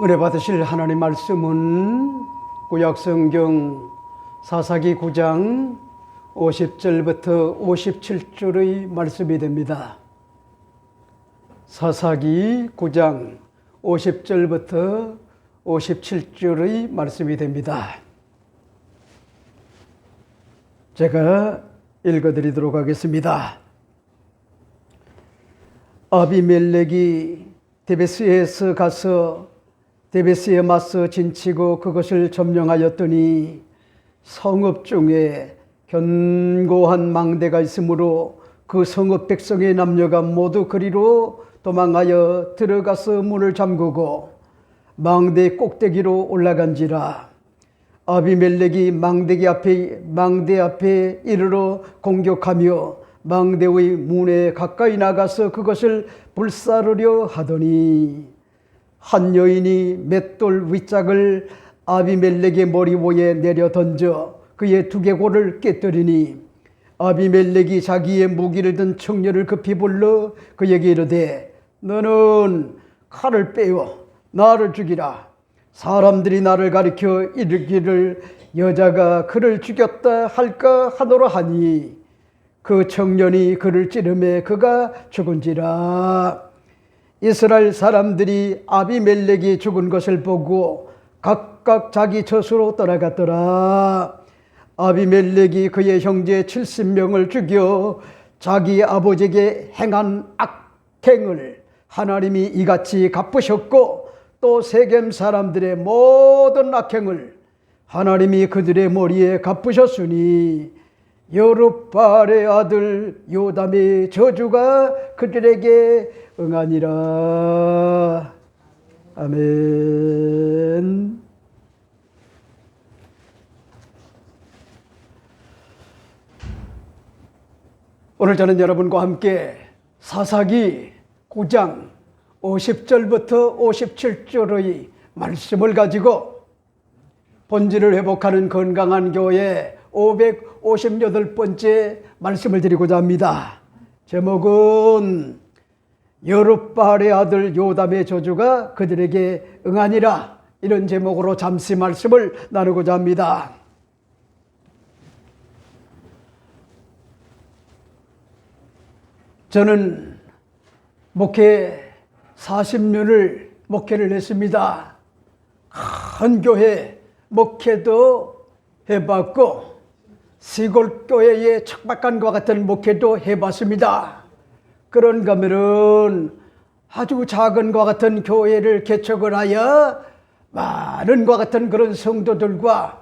은혜 받으실 하나님 말씀은 구약성경 사사기 9장 50절부터 57절의 말씀이 됩니다. 사사기 9장 50절부터 57절의 말씀이 됩니다. 제가 읽어드리도록 하겠습니다. 아비멜렉이 데베스에서 가서 데베스에 맞서 진치고 그것을 점령하였더니 성읍 중에 견고한 망대가 있으므로 그 성읍 백성의 남녀가 모두 그리로 도망하여 들어가서 문을 잠그고 망대 꼭대기로 올라간지라. 아비멜렉이 망대 앞에 이르러 공격하며 망대의 문에 가까이 나가서 그것을 불사르려 하더니 한 여인이 맷돌 윗짝을 아비멜렉의 머리 위에 내려 던져 그의 두개골을 깨뜨리니 아비멜렉이 자기의 무기를 든 청년을 급히 불러 그에게 이르되 너는 칼을 빼어 나를 죽이라. 사람들이 나를 가리켜 이르기를 여자가 그를 죽였다 할까 하노라 하니 그 청년이 그를 찌르매 그가 죽은지라. 이스라엘 사람들이 아비멜렉이 죽은 것을 보고 각각 자기 젖으로 떠나갔더라. 아비멜렉이 그의 형제 70명을 죽여 자기 아버지에게 행한 악행을 하나님이 이같이 갚으셨고 또 세겜 사람들의 모든 악행을 하나님이 그들의 머리에 갚으셨으니 여룹바알의 아들 요담의 저주가 그들에게 응하니라. 아멘. 오늘 저는 여러분과 함께 사사기 9장 50절부터 57절의 말씀을 가지고 본질을 회복하는 건강한 교회 558번째 말씀을 드리고자 합니다. 제목은 여룹바알의 아들 요담의 저주가 그들에게 응하니라. 이런 제목으로 잠시 말씀을 나누고자 합니다. 저는 목회 40년을 목회를 했습니다. 큰 교회 목회도 해봤고 시골교회의 척박한과 같은 목회도 해봤습니다. 그런가 하면은 아주 작은 과 같은 교회를 개척을 하여 많은 과 같은 그런 성도들과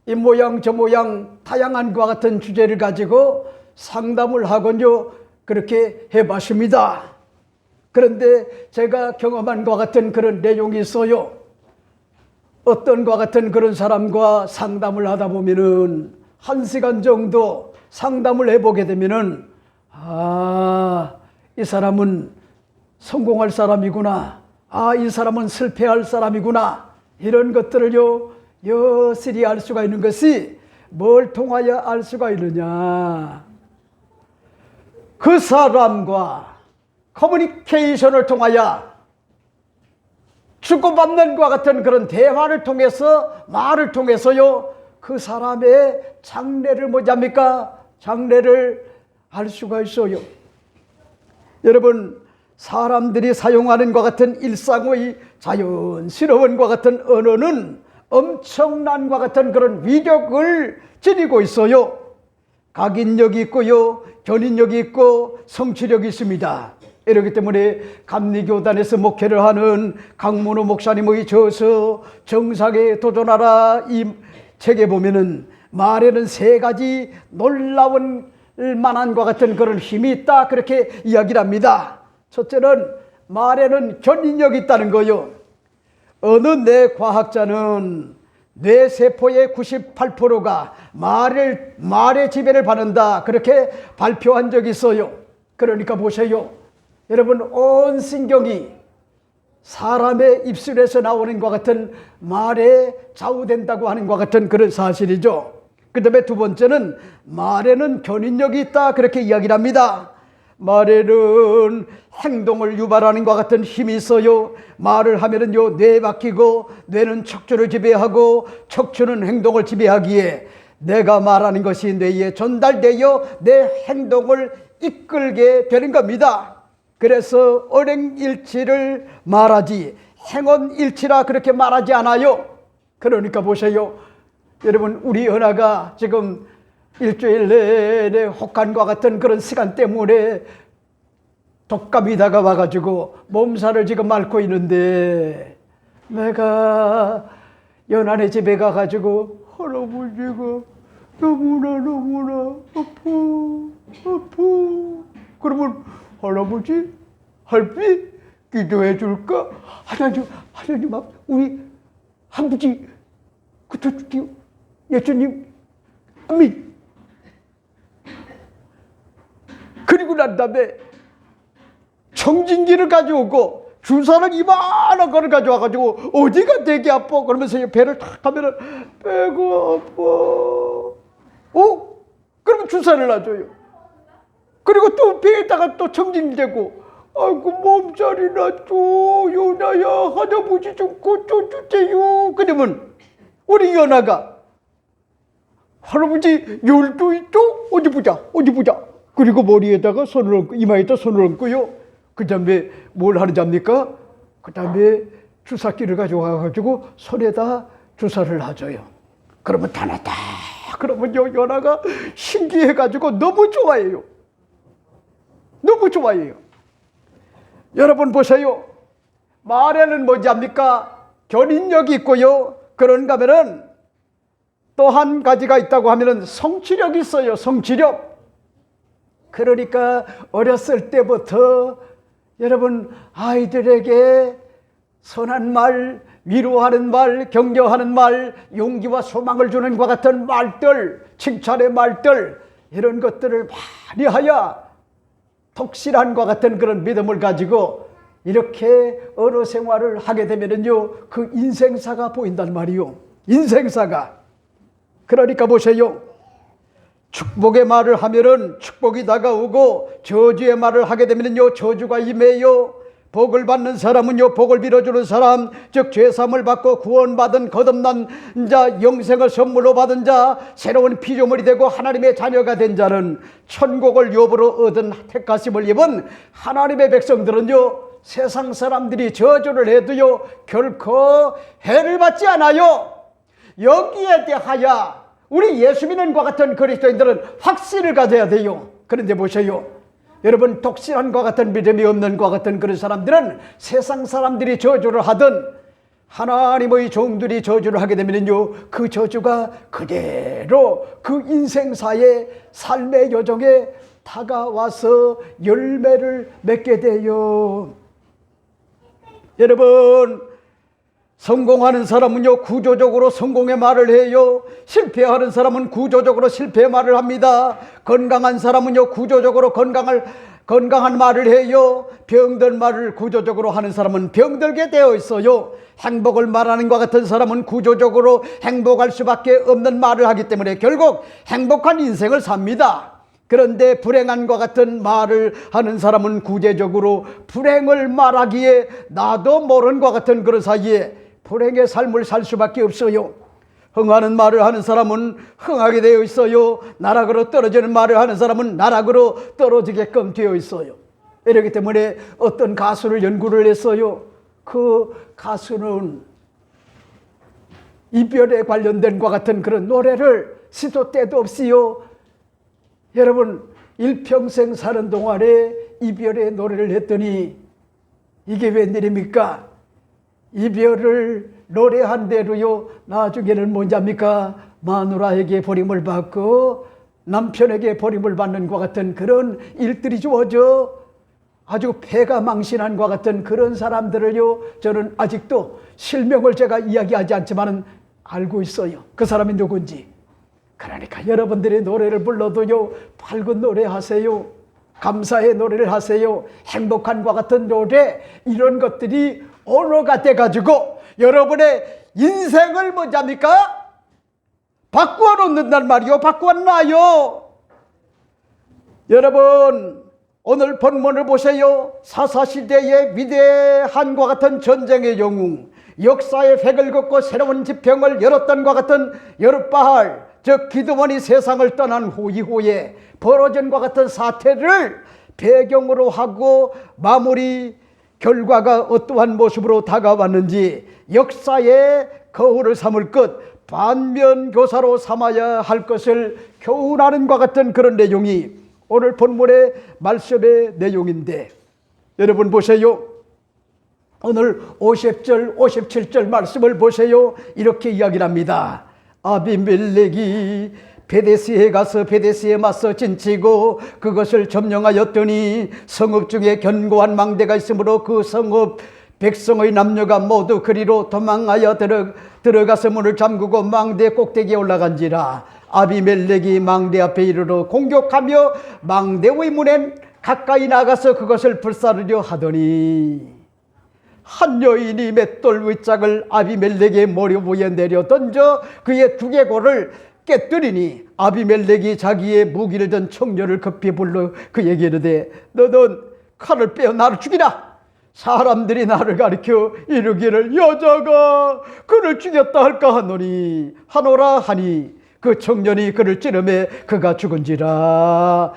이 모양 저 모양 다양한 과 같은 주제를 가지고 상담을 하곤요 그렇게 해봤습니다. 그런데 제가 경험한 과 같은 그런 내용이 있어요. 어떤 과 같은 그런 사람과 상담을 하다 보면은 1시간 정도 상담을 해보게 되면은 이 사람은 성공할 사람이구나. 이 사람은 실패할 사람이구나. 이런 것들을요 여실히 알 수가 있는 것이 뭘 통하여 알 수가 있느냐. 그 사람과 커뮤니케이션을 통하여 주고받는 것 같은 그런 대화를 통해서 말을 통해서요 그 사람의 장래를 뭐합니까? 장래를 알 수가 있어요. 여러분 사람들이 사용하는 것 같은 일상의 자연스러운 것 같은 언어는 엄청난 것 같은 그런 위력을 지니고 있어요. 각인력이 있고요 견인력이 있고 성취력이 있습니다. 이렇기 때문에 감리교단에서 목회를 하는 강문호 목사님의 저서 정상에 도전하라 이 책에 보면은 말에는 3가지 놀라운 만한 것 같은 그런 힘이 있다 그렇게 이야기를 합니다. 첫째는 말에는 견인력이 있다는 거요. 어느 뇌과학자는 뇌세포의 98%가 말의 지배를 받는다 그렇게 발표한 적이 있어요. 그러니까 보세요. 여러분 온 신경이 사람의 입술에서 나오는 것 같은 말에 좌우된다고 하는 것 같은 그런 사실이죠. 그 다음에 두 번째는 말에는 견인력이 있다 그렇게 이야기를 합니다. 말에는 행동을 유발하는 것 같은 힘이 있어요. 말을 하면은요, 뇌에 맡기고 뇌는 척추를 지배하고 척추는 행동을 지배하기에 내가 말하는 것이 뇌에 전달되어 내 행동을 이끌게 되는 겁니다. 그래서 언행일치를 말하지 행언일치라 그렇게 말하지 않아요. 그러니까 보세요. 여러분, 우리 연하가 지금 일주일 내내 혹한과 같은 그런 시간 때문에 독감이 다가와가지고 몸살을 지금 앓고 있는데, 내가 연하네 집에 가가지고 할아버지가 너무나 아파. 그러면 할아버지, 할비 기도해 줄까? 하나님 앞 우리 아버지 그쳐주세요. 예수님 아멘. 그리고 난 다음에 청진기를 가져오고 주사를 이만한 거를 가져와가지고 어디가 되게 아파? 그러면서 배를 탁 하면은 배가 아파. 그러면 주사를 놔줘요. 그리고 또 배에다가 또 청진기 대고, 아이고 몸살이 났죠. 연아야, 할아버지 좀 고쳐주세요. 그러면 우리 연아가 할아버지 열도 있죠? 어디 보자. 그리고 머리에다가 손을 얹고 이마에다 손을 얹고요. 그 다음에 뭘 하는지합니까? 그 다음에 주사기를 가져와가지고 손에다 주사를 놔줘요. 그러면 다 났다. 그러면 연아가 신기해가지고 너무 좋아해요. 여러분 보세요. 말에는 뭐지합니까? 견인력이 있고요. 그런가 하면은 또 한 가지가 있다고 하면은 성취력이 있어요. 성취력. 그러니까 어렸을 때부터 여러분 아이들에게 선한 말, 위로하는 말, 격려하는 말, 용기와 소망을 주는 것 같은 말들, 칭찬의 말들, 이런 것들을 많이 하여 독실한과 같은 그런 믿음을 가지고 이렇게 어느 생활을 하게 되면은요, 그 인생사가 보인단 말이요. 인생사가. 그러니까 보세요. 축복의 말을 하면은 축복이 다가오고 저주의 말을 하게 되면은요, 저주가 임해요. 복을 받는 사람은요, 복을 빌어주는 사람, 즉 죄사함을 받고 구원받은 거듭난 자, 영생을 선물로 받은 자, 새로운 피조물이 되고 하나님의 자녀가 된 자는 천국을 유업으로 얻은 택하심을 입은 하나님의 백성들은요, 세상 사람들이 저주를 해도요 결코 해를 받지 않아요. 여기에 대하여 우리 예수 믿는 것 같은 그리스도인들은 확신을 가져야 돼요. 그런데 보세요, 여러분, 독실한과 같은 믿음이 없는 것 같은 그런 사람들은 세상 사람들이 저주를 하든 하나님의 종들이 저주를 하게 되면요, 그 저주가 그대로 그 인생사의 삶의 여정에 다가와서 열매를 맺게 돼요. 여러분, 성공하는 사람은요, 구조적으로 성공의 말을 해요. 실패하는 사람은 구조적으로 실패의 말을 합니다. 건강한 사람은요, 구조적으로 건강한 말을 해요. 병든 말을 구조적으로 하는 사람은 병들게 되어 있어요. 행복을 말하는 것 같은 사람은 구조적으로 행복할 수밖에 없는 말을 하기 때문에 결국 행복한 인생을 삽니다. 그런데 불행한 것 같은 말을 하는 사람은 구제적으로 불행을 말하기에 나도 모르는 것 같은 그런 사이에 불행의 삶을 살 수밖에 없어요. 흥하는 말을 하는 사람은 흥하게 되어 있어요. 나락으로 떨어지는 말을 하는 사람은 나락으로 떨어지게끔 되어 있어요. 이렇기 때문에 어떤 가수를 연구를 했어요. 그 가수는 이별에 관련된 것 같은 그런 노래를 시도 때도 없이요, 여러분, 일평생 사는 동안에 이별의 노래를 했더니 이게 웬일입니까? 이별을 노래한 대로요, 나중에는 뭔지합니까? 마누라에게 버림을 받고 남편에게 버림을 받는 것 같은 그런 일들이 주어져 아주 패가 망신한 것 같은 그런 사람들을요, 저는 아직도 실명을 제가 이야기하지 않지만은 알고 있어요. 그 사람이 누군지. 그러니까 여러분들이 노래를 불러도요, 밝은 노래 하세요. 감사의 노래를 하세요. 행복한 것 같은 노래, 이런 것들이 언어가 돼가지고 여러분의 인생을 뭐합니까? 바꾸어 놓는단 말이요. 바꾸어 놔요. 여러분, 오늘 본문을 보세요. 사사시대의 위대한과 같은 전쟁의 영웅, 역사의 획을 긋고 새로운 지평을 열었던 것 같은 여룻바알, 즉 기드몬이 세상을 떠난 후 이후에 벌어진 것 같은 사태를 배경으로 하고 마무리 결과가 어떠한 모습으로 다가왔는지 역사의 거울을 삼을 것, 반면교사로 삼아야 할 것을 교훈하는 것 같은 그런 내용이 오늘 본문의 말씀의 내용인데, 여러분 보세요. 오늘 50절 57절 말씀을 보세요. 이렇게 이야기를 합니다. 아비멜렉이 베데스에 가서 베데스에 맞서 진치고 그것을 점령하였더니 성읍 중에 견고한 망대가 있으므로 그 성읍 백성의 남녀가 모두 그리로 도망하여 들어가서 문을 잠그고 망대 꼭대기에 올라간지라. 아비멜렉이 망대 앞에 이르러 공격하며 망대의 문엔 가까이 나가서 그것을 불사르려 하더니 한 여인이 맷돌 위짝을 아비멜렉의 머리 위에 내려 던져 그의 두개골을 깨뜨리니 아비멜렉이 자기의 무기를 든 청년을 급히 불러 그에게 이르되 너는 칼을 빼어 나를 죽이라. 사람들이 나를 가리켜 이르기를 여자가 그를 죽였다 할까 하노라 하니 그 청년이 그를 찌르매 그가 죽은지라.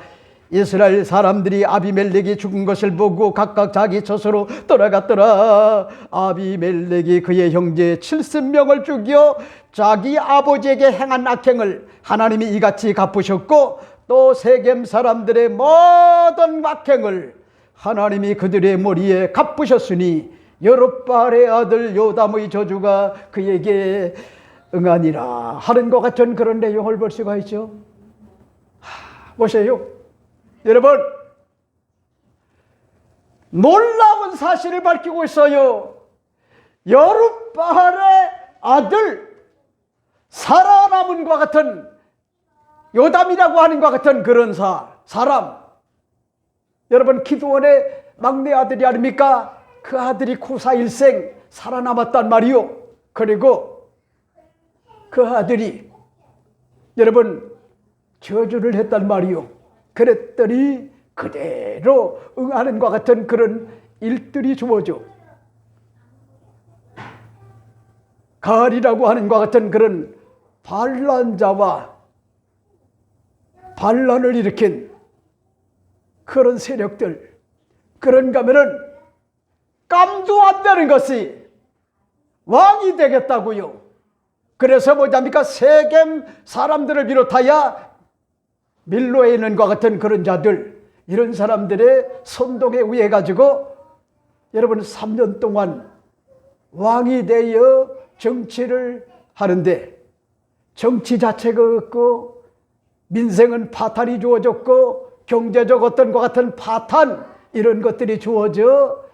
이스라엘 사람들이 아비멜렉이 죽은 것을 보고 각각 자기 처소로 돌아갔더라. 아비멜렉이 그의 형제 70명을 죽여 자기 아버지에게 행한 악행을 하나님이 이같이 갚으셨고 또 세겜 사람들의 모든 악행을 하나님이 그들의 머리에 갚으셨으니 여룻바알의 아들 요담의 저주가 그에게 응하니라 하는 것 같은 그런 내용을 볼 수가 있죠. 보세요. 여러분, 놀라운 사실을 밝히고 있어요. 여룻바알의 아들 살아남은과 같은 요담이라고 하는 것 같은 그런 사람, 여러분 기드온의 막내 아들이 아닙니까? 그 아들이 쿠사일생 살아남았단 말이요. 그리고 그 아들이 여러분 저주를 했단 말이요. 그랬더니 그대로 응하는 것 같은 그런 일들이 주어져. 가알이라고 하는 것 같은 그런 반란자와 반란을 일으킨 그런 세력들, 그런가 하면은 깜도 안 되는 것이 왕이 되겠다고요. 그래서 뭐냐니까 세겜 사람들을 비롯하여 밀로에 있는 것 같은 그런 자들, 이런 사람들의 선동에 의해 가지고 여러분 3년 동안 왕이 되어 정치를 하는데 정치 자체가 없고 민생은 파탄이 주어졌고 경제적 어떤 것 같은 파탄, 이런 것들이 주어져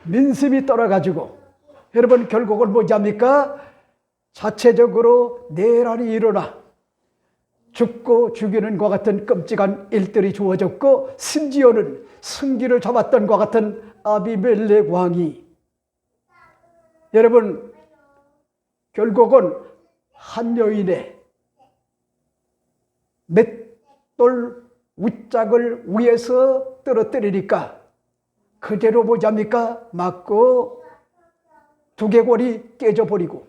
민심이 떨어가지고 여러분 결국은 뭐냐니까 자체적으로 내란이 일어나 죽고 죽이는 것 같은 끔찍한 일들이 주어졌고 심지어는 승기를 잡았던 것 같은 아비멜렉 왕이 여러분 결국은 한 여인의 맷돌 윗짝을 위에서 떨어뜨리니까 그대로 뭐잡니까? 맞고 두개골이 깨져버리고,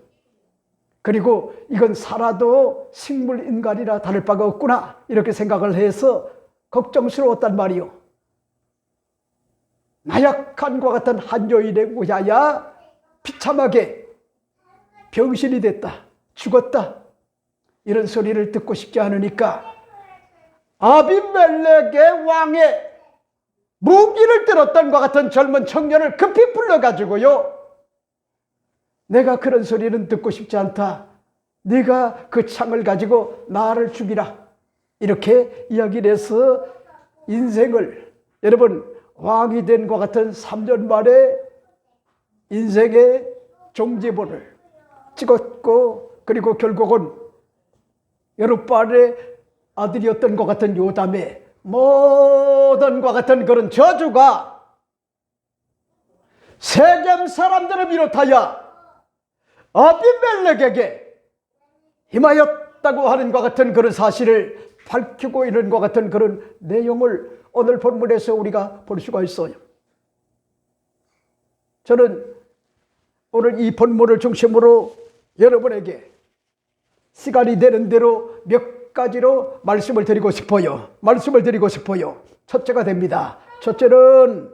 그리고 이건 살아도 식물인간이라 다를 바가 없구나 이렇게 생각을 해서 걱정스러웠단 말이요. 나약한과 같은 한 여인에 의하여 비참하게 병신이 됐다, 죽었다, 이런 소리를 듣고 싶지 않으니까 아비멜렉의 왕의 무기를 들었던 것 같은 젊은 청년을 급히 불러가지고요, 내가 그런 소리는 듣고 싶지 않다, 네가 그 창을 가지고 나를 죽이라, 이렇게 이야기를 해서 인생을, 여러분 왕이 된 것 같은 3년 만에 인생의 종지부를 찍었고, 그리고 결국은 여룻바알의 아들이었던 것 같은 요담의 모든 것 같은 그런 저주가 세겜 사람들을 비롯하여 아비멜렉에게 임하였다고 하는 것 같은 그런 사실을 밝히고 있는 것 같은 그런 내용을 오늘 본문에서 우리가 볼 수가 있어요. 저는 오늘 이 본문을 중심으로 여러분에게 시간이 되는 대로 몇 가지로 말씀을 드리고 싶어요. 첫째가 됩니다. 첫째는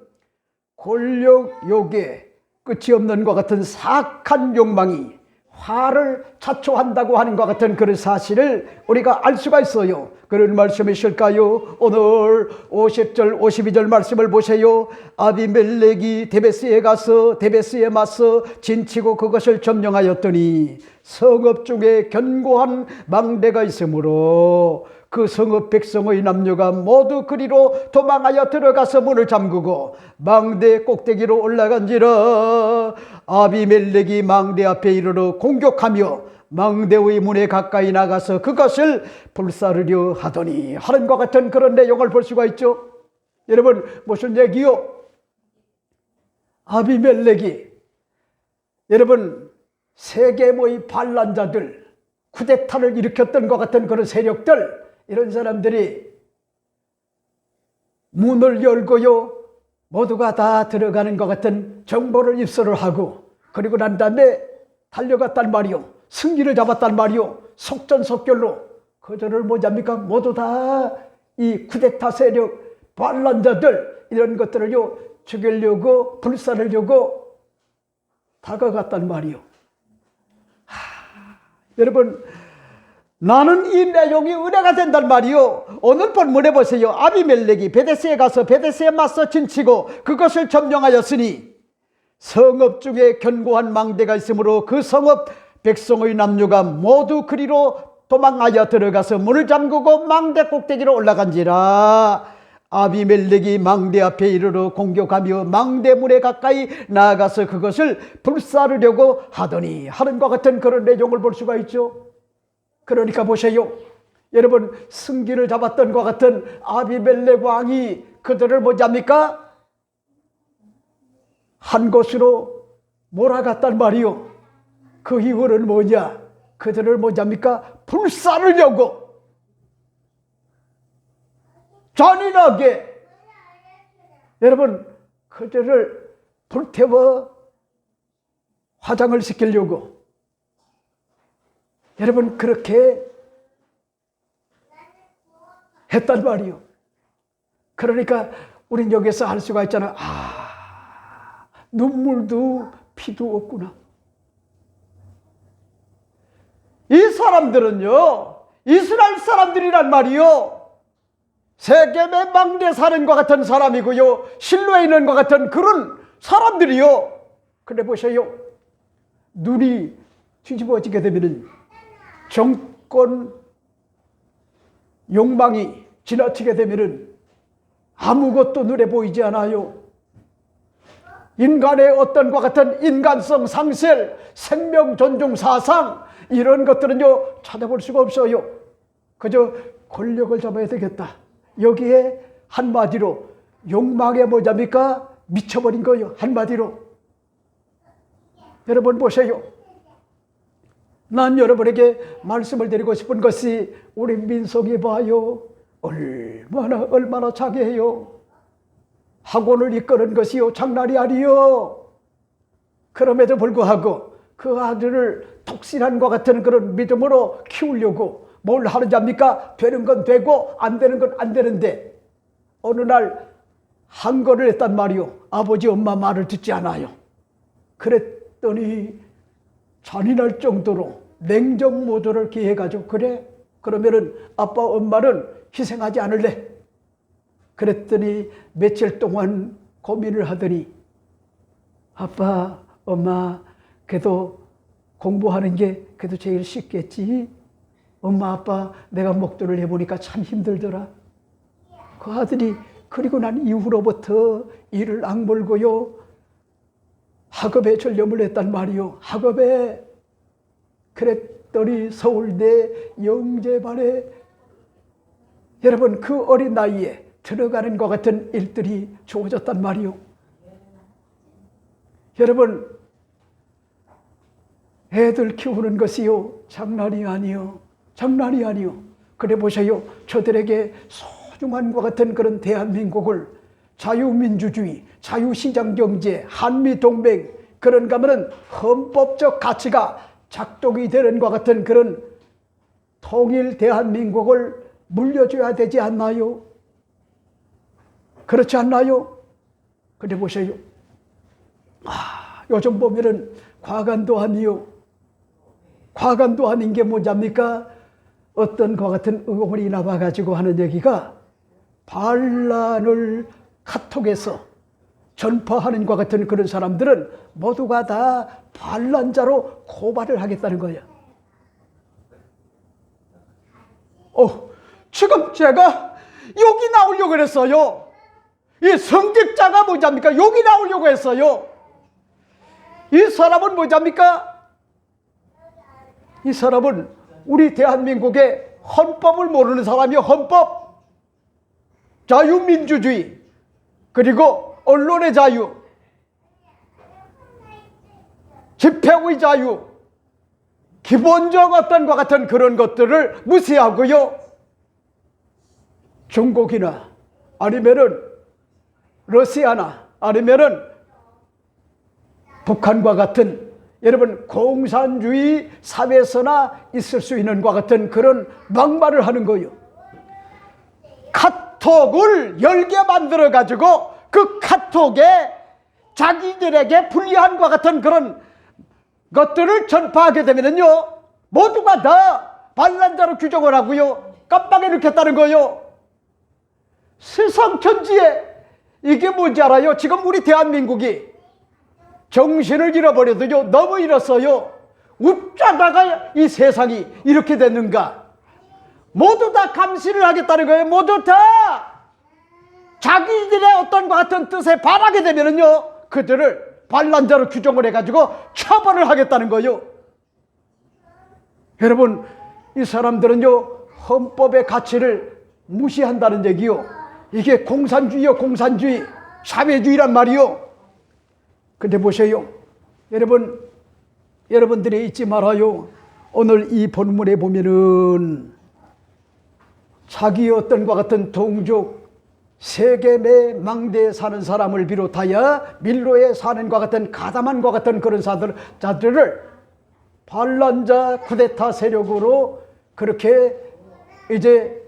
권력 욕에 끝이 없는 것 같은 사악한 욕망이 화를 자초한다고 하는 것 같은 그런 사실을 우리가 알 수가 있어요. 그런 말씀이실까요? 오늘 50절 52절 말씀을 보세요. 아비멜렉이 데베스에 가서 데베스에 맞서 진치고 그것을 점령하였더니 성읍 중에 견고한 망대가 있으므로 그 성읍 백성의 남녀가 모두 그리로 도망하여 들어가서 문을 잠그고 망대 꼭대기로 올라간지라. 아비멜렉이 망대 앞에 이르러 공격하며 망대의 문에 가까이 나가서 그것을 불사르려 하더니 하는 것 같은 그런 내용을 볼 수가 있죠. 여러분, 무슨 얘기요? 아비멜렉이 여러분 세겜의 반란자들, 쿠데타를 일으켰던 것 같은 그런 세력들, 이런 사람들이 문을 열고요 모두가 다 들어가는 것 같은 정보를 입수를 하고, 그리고 난 다음에 달려갔단 말이요, 승기를 잡았단 말이요, 속전속결로 그들을 뭐잡니까? 모두 다 이 쿠데타 세력 반란자들 이런 것들을요 죽이려고 불살르려고 다가갔단 말이요. 여러분, 나는 이 내용이 은혜가 된단 말이요. 오늘 본문에 보세요. 아비멜렉이 베데스에 가서 베데스에 맞서 진치고 그것을 점령하였으니 성읍 중에 견고한 망대가 있으므로 그 성읍 백성의 남녀가 모두 그리로 도망하여 들어가서 문을 잠그고 망대 꼭대기로 올라간지라. 아비멜렉이 망대 앞에 이르러 공격하며 망대 문에 가까이 나아가서 그것을 불사르려고 하더니 하는 것 같은 그런 내용을 볼 수가 있죠. 그러니까 보세요. 여러분, 승기를 잡았던 것 같은 아비멜렉 왕이 그들을 뭐잡니까? 한 곳으로 몰아갔단 말이요. 그 이유는 뭐냐? 그들을 뭐잡니까? 불사르려고 잔인하게 여러분 그들을 불태워 화장을 시키려고 여러분 그렇게 했단 말이요. 그러니까 우린 여기서 알 수가 있잖아요. 눈물도 피도 없구나. 이 사람들은요 이스라엘 사람들이란 말이요, 세겜의 망대 사는 것 같은 사람이고요, 실로에 있는 것 같은 그런 사람들이요. 그래 보세요. 눈이 뒤집어지게 되면은 정권 욕망이 지나치게 되면은 아무것도 눈에 보이지 않아요. 인간의 어떤 것 같은 인간성 상실, 생명 존중 사상 이런 것들은요 찾아볼 수가 없어요. 그저 권력을 잡아야 되겠다. 여기에 한마디로 욕망에 뭐잡니까? 미쳐버린 거예요. 한마디로. 여러분 보세요. 난 여러분에게 말씀을 드리고 싶은 것이 우리 민성이 봐요. 얼마나 자게해요. 학원을 이끄는 것이요 장난이 아니요. 그럼에도 불구하고 그 아들을 독실한 것 같은 그런 믿음으로 키우려고 뭘 하는지합니까? 되는 건 되고 안 되는 건 안 되는데 어느 날 항거를 했단 말이요. 아버지 엄마 말을 듣지 않아요. 그랬더니 잔인할 정도로 냉정 모드를 기해가지고 그래? 그러면은 아빠 엄마는 희생하지 않을래? 그랬더니 며칠 동안 고민을 하더니 아빠 엄마 그래도 공부하는 게 그래도 제일 쉽겠지. 엄마 아빠 내가 목도를 해보니까 참 힘들더라. 그 아들이 그리고 난 이후로부터 일을 악물고요 학업에 전념을 했단 말이요. 학업에. 그랬더니 서울대 영재반에 여러분 그 어린 나이에 들어가는 것 같은 일들이 주어졌단 말이요. 여러분 애들 키우는 것이요 장난이 아니요. 장난이 아니요. 그래 보세요. 저들에게 소중한 것 같은 그런 대한민국을 자유민주주의, 자유시장경제, 한미동맹, 그런가 하면 헌법적 가치가 작동이 되는 것 같은 그런 통일 대한민국을 물려줘야 되지 않나요? 그렇지 않나요? 근데 보세요. 요즘 보면은 과간도 아니요. 과간도 아닌 게 뭐냐입니까? 어떤 것 같은 의원이 나와가지고 하는 얘기가 반란을 카톡에서 전파하는 것 같은 그런 사람들은 모두가 다 반란자로 고발을 하겠다는 거야. 지금 제가 여기 나오려고 그랬어요. 이 성직자가 뭐냐입니까? 여기 나오려고 했어요. 이 사람은 뭐냐입니까? 이 사람은 우리 대한민국의 헌법을 모르는 사람이요. 헌법, 자유민주주의, 그리고 언론의 자유, 집회의 자유, 기본적 어떤 것 같은 그런 것들을 무시하고요. 중국이나 아니면은 러시아나 아니면은 북한과 같은 여러분 공산주의 사회에서나 있을 수 있는 것 같은 그런 막말을 하는 거예요. 카톡을 10개 만들어 가지고 그 카톡에 자기들에게 불리한 것 같은 그런 것들을 전파하게 되면은요, 모두가 다 반란자로 규정을 하고요, 깜빡이 넣겠다는 거예요. 세상 천지에 이게 뭔지 알아요? 지금 우리 대한민국이 정신을 잃어버려도요, 너무 잃었어요. 어쩌다가 이 세상이 이렇게 됐는가? 모두 다 감시를 하겠다는 거예요. 모두 다 자기들의 어떤 것 같은 뜻에 반하게 되면은요, 그들을 반란자로 규정을 해가지고 처벌을 하겠다는 거예요. 여러분, 이 사람들은요, 헌법의 가치를 무시한다는 얘기요. 이게 공산주의요, 공산주의, 사회주의란 말이요. 근데 보세요. 여러분들이 잊지 말아요. 오늘 이 본문에 보면은 자기 어떤 것 같은 동족, 세겜의 망대에 사는 사람을 비롯하여 밀로에 사는 것 같은 가담한 것 같은 그런 자들을 반란자 쿠데타 세력으로 그렇게 이제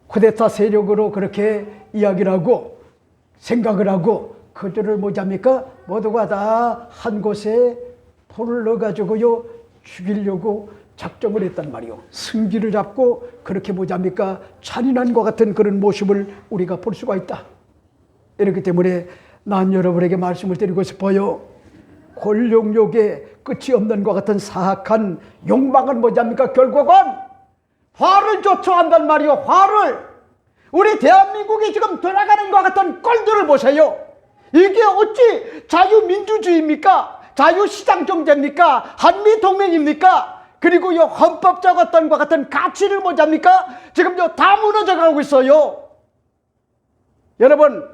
쿠데타 세력으로 그렇게 이야기를 하고 생각을 하고 그들을 뭐잡니까? 모두가 다 한 곳에 포를 넣어가지고요 죽이려고 작정을 했단 말이요. 승기를 잡고 그렇게 뭐잡니까? 잔인한 것 같은 그런 모습을 우리가 볼 수가 있다. 이렇기 때문에 난 여러분에게 말씀을 드리고 싶어요. 권력욕에 끝이 없는 것 같은 사악한 욕망은 뭐잡니까? 결국은 화를 조초한단 말이요. 화를. 우리 대한민국이 지금 돌아가는 것 같은 꼴들을 보세요. 이게 어찌 자유민주주의입니까? 자유시장경제입니까? 한미동맹입니까? 그리고요 헌법적 어떤 것 같은 가치를 뭐잡니까? 지금요 다 무너져 가고 있어요. 여러분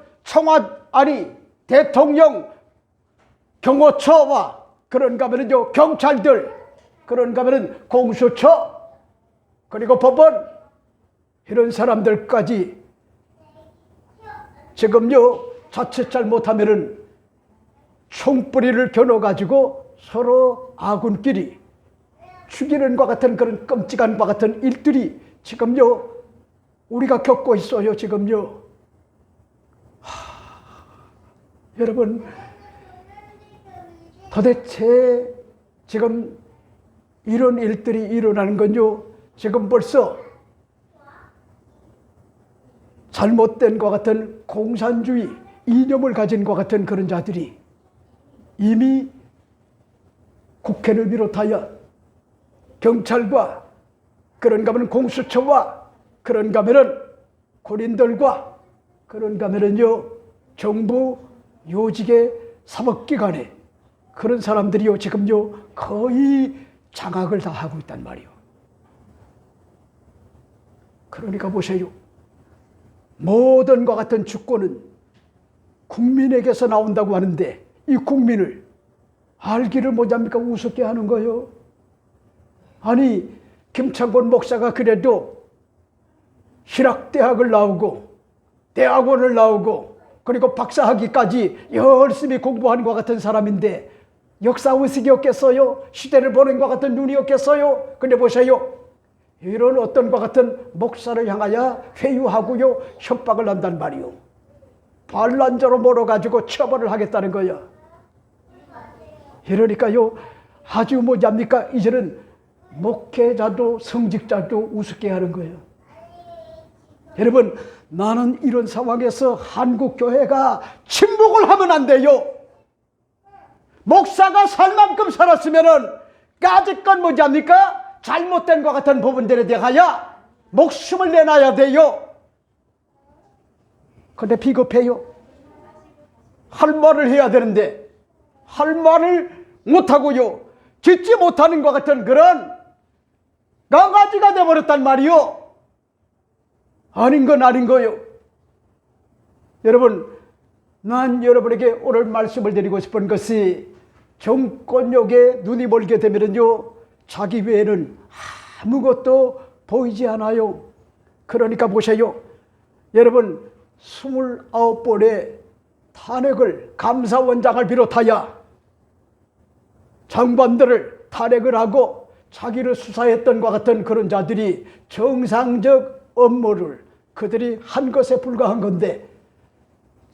대통령 경호처와 그런가 하면은요 경찰들, 그런가 하면은 공수처, 그리고 법원, 이런 사람들까지 지금요 자칫 잘못하면은 총뿌리를 겨눠가지고 서로 아군끼리 죽이는 것 같은 그런 끔찍한 것 같은 일들이 지금요 우리가 겪고 있어요. 지금요. 여러분 도대체 지금 이런 일들이 일어나는 건요 지금 벌써 잘못된 것 같은 공산주의 이념을 가진 것 같은 그런 자들이 이미 국회를 비롯하여 경찰과 그런가 하면 공수처와 그런가 하면은 군인들과 그런가 하면은요 정부 요직의 사법기관에 그런 사람들이요 지금요 거의 장악을 다 하고 있단 말이요. 그러니까 보세요. 모든 것 같은 주권은 국민에게서 나온다고 하는데 이 국민을 알기를 뭐합니까? 우습게 하는 거예요. 아니 김창곤 목사가 그래도 신학대학을 나오고 대학원을 나오고 그리고 박사학위까지 열심히 공부하는 것 같은 사람인데 역사의식이 없겠어요? 시대를 보는 것 같은 눈이 없겠어요? 근데 보세요. 이런 어떤 것 같은 목사를 향하여 회유하고요 협박을 한단 말이요. 반란자로 몰아가지고 처벌을 하겠다는 거야. 이러니까요 아주 뭐냐입니까? 이제는 목회자도 성직자도 우습게 하는 거예요. 여러분, 나는 이런 상황에서 한국 교회가 침묵을 하면 안 돼요. 목사가 살 만큼 살았으면은 까짓건 뭐냐입니까? 잘못된 것 같은 부분들에 대하여 목숨을 내놔야 돼요. 근데 비겁해요. 할 말을 해야 되는데 할 말을 못하고요 짓지 못하는 것 같은 그런 강아지가 되어버렸단 말이요. 아닌 건 아닌 거요. 여러분, 난 여러분에게 오늘 말씀을 드리고 싶은 것이 정권력에 눈이 멀게 되면요 자기 외에는 아무것도 보이지 않아요. 그러니까 보세요. 여러분, 29번의 탄핵을 감사원장을 비롯하여 장관들을 탄핵을 하고 자기를 수사했던 것 같은 그런 자들이 정상적 업무를 그들이 한 것에 불과한 건데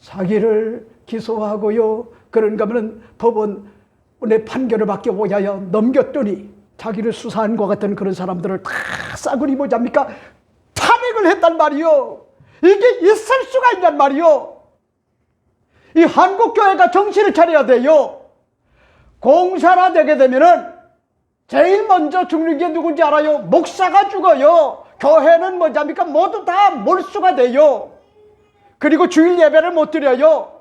자기를 기소하고요 그런가 하면 법원의 판결을 받기 위하여 넘겼더니 자기를 수사한 것 같은 그런 사람들을 다 싸그리 뭐잡니까? 탄핵을 했단 말이요. 이게 있을 수가 있단 말이요. 이 한국교회가 정신을 차려야 돼요. 공사라 되게 되면은 제일 먼저 죽는 게 누군지 알아요? 목사가 죽어요. 교회는 뭐잡니까? 모두 다 몰수가 돼요. 그리고 주일 예배를 못 드려요.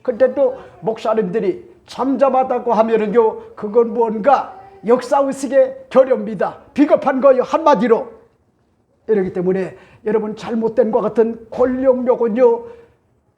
근데 또 목사님들이 잠잠하다고 하면은요 그건 뭔가 역사의식의 결여입니다. 비겁한 거예요. 한마디로. 이러기 때문에 여러분, 잘못된 것 같은 권력욕은요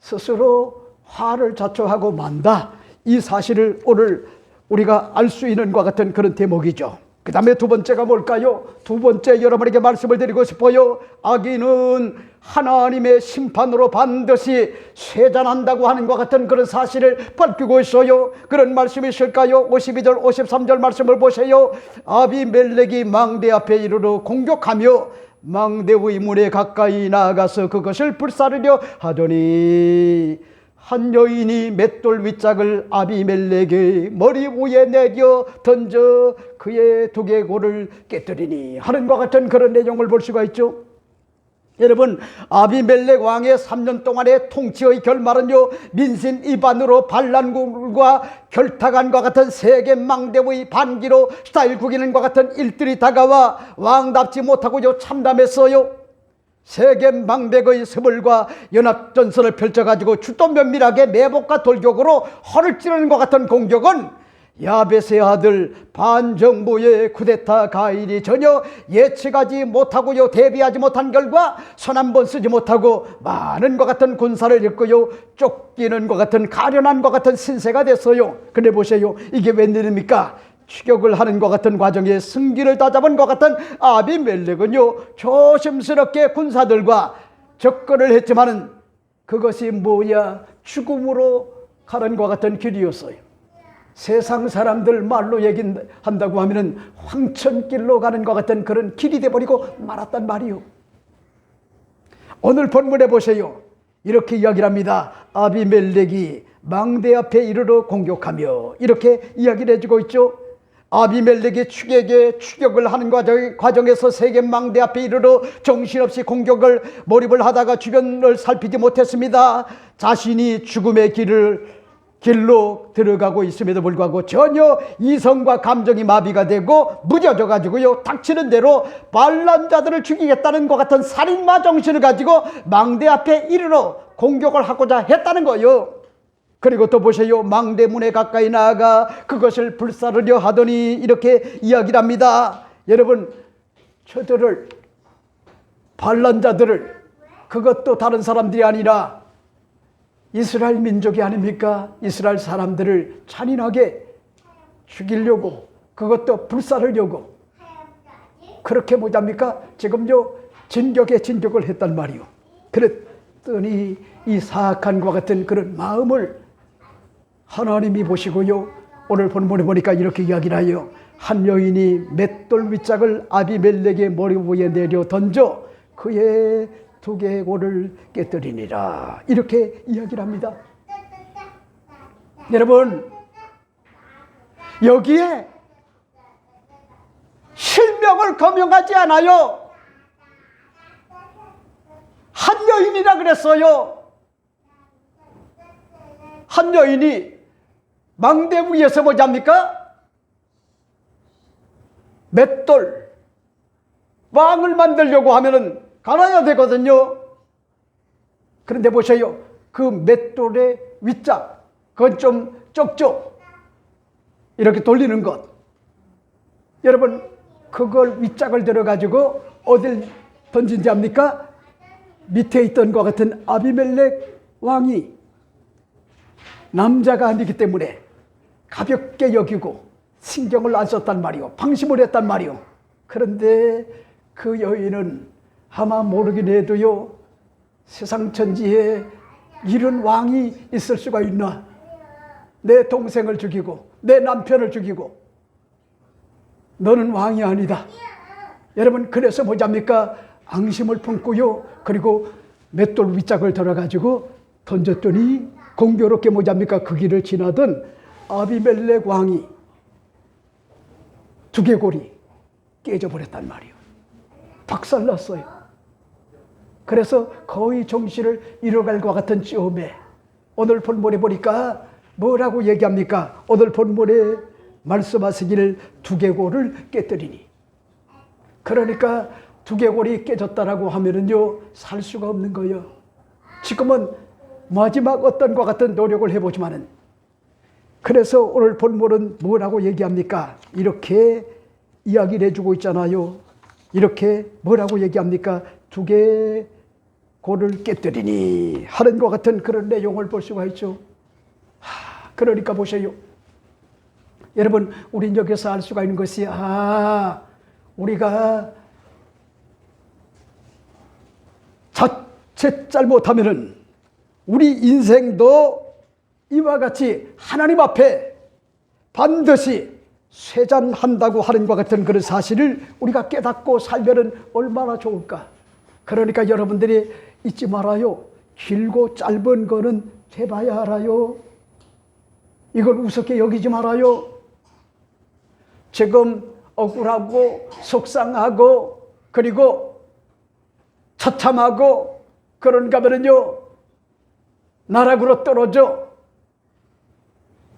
스스로 화를 자초하고 만다. 이 사실을 오늘 우리가 알 수 있는 것 같은 그런 대목이죠. 그 다음에 두 번째가 뭘까요? 두 번째 여러분에게 말씀을 드리고 싶어요. 악인은 하나님의 심판으로 반드시 쇠잔한다고 하는 것 같은 그런 사실을 밝히고 있어요. 그런 말씀이 있을까요? 52절 53절 말씀을 보세요. 아비멜렉이 망대 앞에 이르러 공격하며 망대의 문에 가까이 나아가서 그것을 불사르려 하더니 한 여인이 맷돌 윗짝을 아비멜렉의 머리 위에 내려 던져 그의 두개골을 깨뜨리니 하는 것 같은 그런 내용을 볼 수가 있죠. 여러분, 아비멜렉 왕의 3년 동안의 통치의 결말은요 민심 위반으로 반란군과 결탁한과 같은 세계 망대의 반기로 스타일 구기는 것 같은 일들이 다가와 왕답지 못하고요 참담했어요. 세계 망백의 서물과 연합전선을 펼쳐가지고 출도 면밀하게 매복과 돌격으로 허를 찌르는 것 같은 공격은 야베스의 아들 반정부의 쿠데타 가인이 전혀 예측하지 못하고요 대비하지 못한 결과 손 한 번 쓰지 못하고 많은 것 같은 군사를 잃고요 쫓기는 것 같은 가련한 것 같은 신세가 됐어요. 근데 보세요, 이게 웬일입니까? 추격을 하는 것 같은 과정에 승기를 따잡은 것 같은 아비멜렉은요 조심스럽게 군사들과 접근을 했지만은 그것이 뭐야? 죽음으로 가는 것 같은 길이었어요. 세상 사람들 말로 얘기한다고 하면은 황천길로 가는 것 같은 그런 길이 돼버리고 말았단 말이요. 오늘 본문에 보세요. 이렇게 이야기를 합니다. 아비멜렉이 망대 앞에 이르러 공격하며 이렇게 이야기를 해주고 있죠. 아비멜렉이 추격을 하는 과정에서 세겜 망대 앞에 이르러 정신없이 공격을 몰입을 하다가 주변을 살피지 못했습니다. 자신이 죽음의 길로 들어가고 있음에도 불구하고 전혀 이성과 감정이 마비가 되고 무뎌져 가지고요 닥치는 대로 반란자들을 죽이겠다는 것 같은 살인마 정신을 가지고 망대 앞에 이르러 공격을 하고자 했다는 거예요. 그리고 또 보세요. 망대문에 가까이 나아가 그것을 불사르려 하더니 이렇게 이야기를 합니다. 여러분, 저들을 반란자들을 그것도 다른 사람들이 아니라 이스라엘 민족이 아닙니까? 이스라엘 사람들을 잔인하게 죽이려고 그것도 불사르려고 그렇게 뭐답니까? 지금요 진격에 진격을 했단 말이요. 그랬더니 이 사악한과 같은 그런 마음을 하나님이 보시고요. 오늘 본문에 보니까 이렇게 이야기를 해요. 한 여인이 맷돌 윗짝을 아비멜렉의 머리 위에 내려 던져 그의 두개골을 깨뜨리니라. 이렇게 이야기를 합니다. 여러분, 여기에 실명을 거명하지 않아요. 한 여인이라 그랬어요. 한 여인이 망대 위에서 뭐지 합니까? 맷돌, 왕을 만들려고 하면은 갈아야 되거든요. 그런데 보세요. 그 맷돌의 윗짝, 그건 좀 적죠? 이렇게 돌리는 것. 여러분, 그걸 윗짝을 들어가지고 어딜 던진지 합니까? 밑에 있던 것 같은 아비멜렉 왕이 남자가 아니기 때문에 가볍게 여기고 신경을 안 썼단 말이요. 방심을 했단 말이요. 그런데 그 여인은 아마 모르긴 해도요, 세상 천지에 이런 왕이 있을 수가 있나? 내 동생을 죽이고 내 남편을 죽이고 너는 왕이 아니다. 여러분, 그래서 뭐잡니까? 앙심을 품고요. 그리고 맷돌 윗짝을 들어가지고 던졌더니 공교롭게 뭐잡니까? 그 길을 지나던 아비멜렉 왕이 두개골이 깨져버렸단 말이에요. 박살났어요. 그래서 거의 정신을 잃어갈 것 같은 즈음에 오늘 본문에 보니까 뭐라고 얘기합니까? 오늘 본문에 말씀하시기를 두개골을 깨뜨리니. 그러니까 두개골이 깨졌다라고 하면은요, 살 수가 없는 거예요. 지금은 마지막 어떤 것 같은 노력을 해보지만은, 그래서 오늘 본문은 뭐라고 얘기합니까? 이렇게 이야기를 해주고 있잖아요. 이렇게 뭐라고 얘기합니까? 두개골을 깨뜨리니 하는 것 같은 그런 내용을 볼 수가 있죠. 그러니까 보세요. 여러분, 우린 여기서 알 수가 있는 것이, 우리가 자칫 잘못하면은 우리 인생도 이와 같이 하나님 앞에 반드시 쇠잔한다고 하는 것 같은 그런 사실을 우리가 깨닫고 살면은 얼마나 좋을까. 그러니까 여러분들이 잊지 말아요. 길고 짧은 거는 돼봐야 알아요. 이걸 우습게 여기지 말아요. 지금 억울하고 속상하고 그리고 처참하고 그런가 하면요, 나락으로 떨어져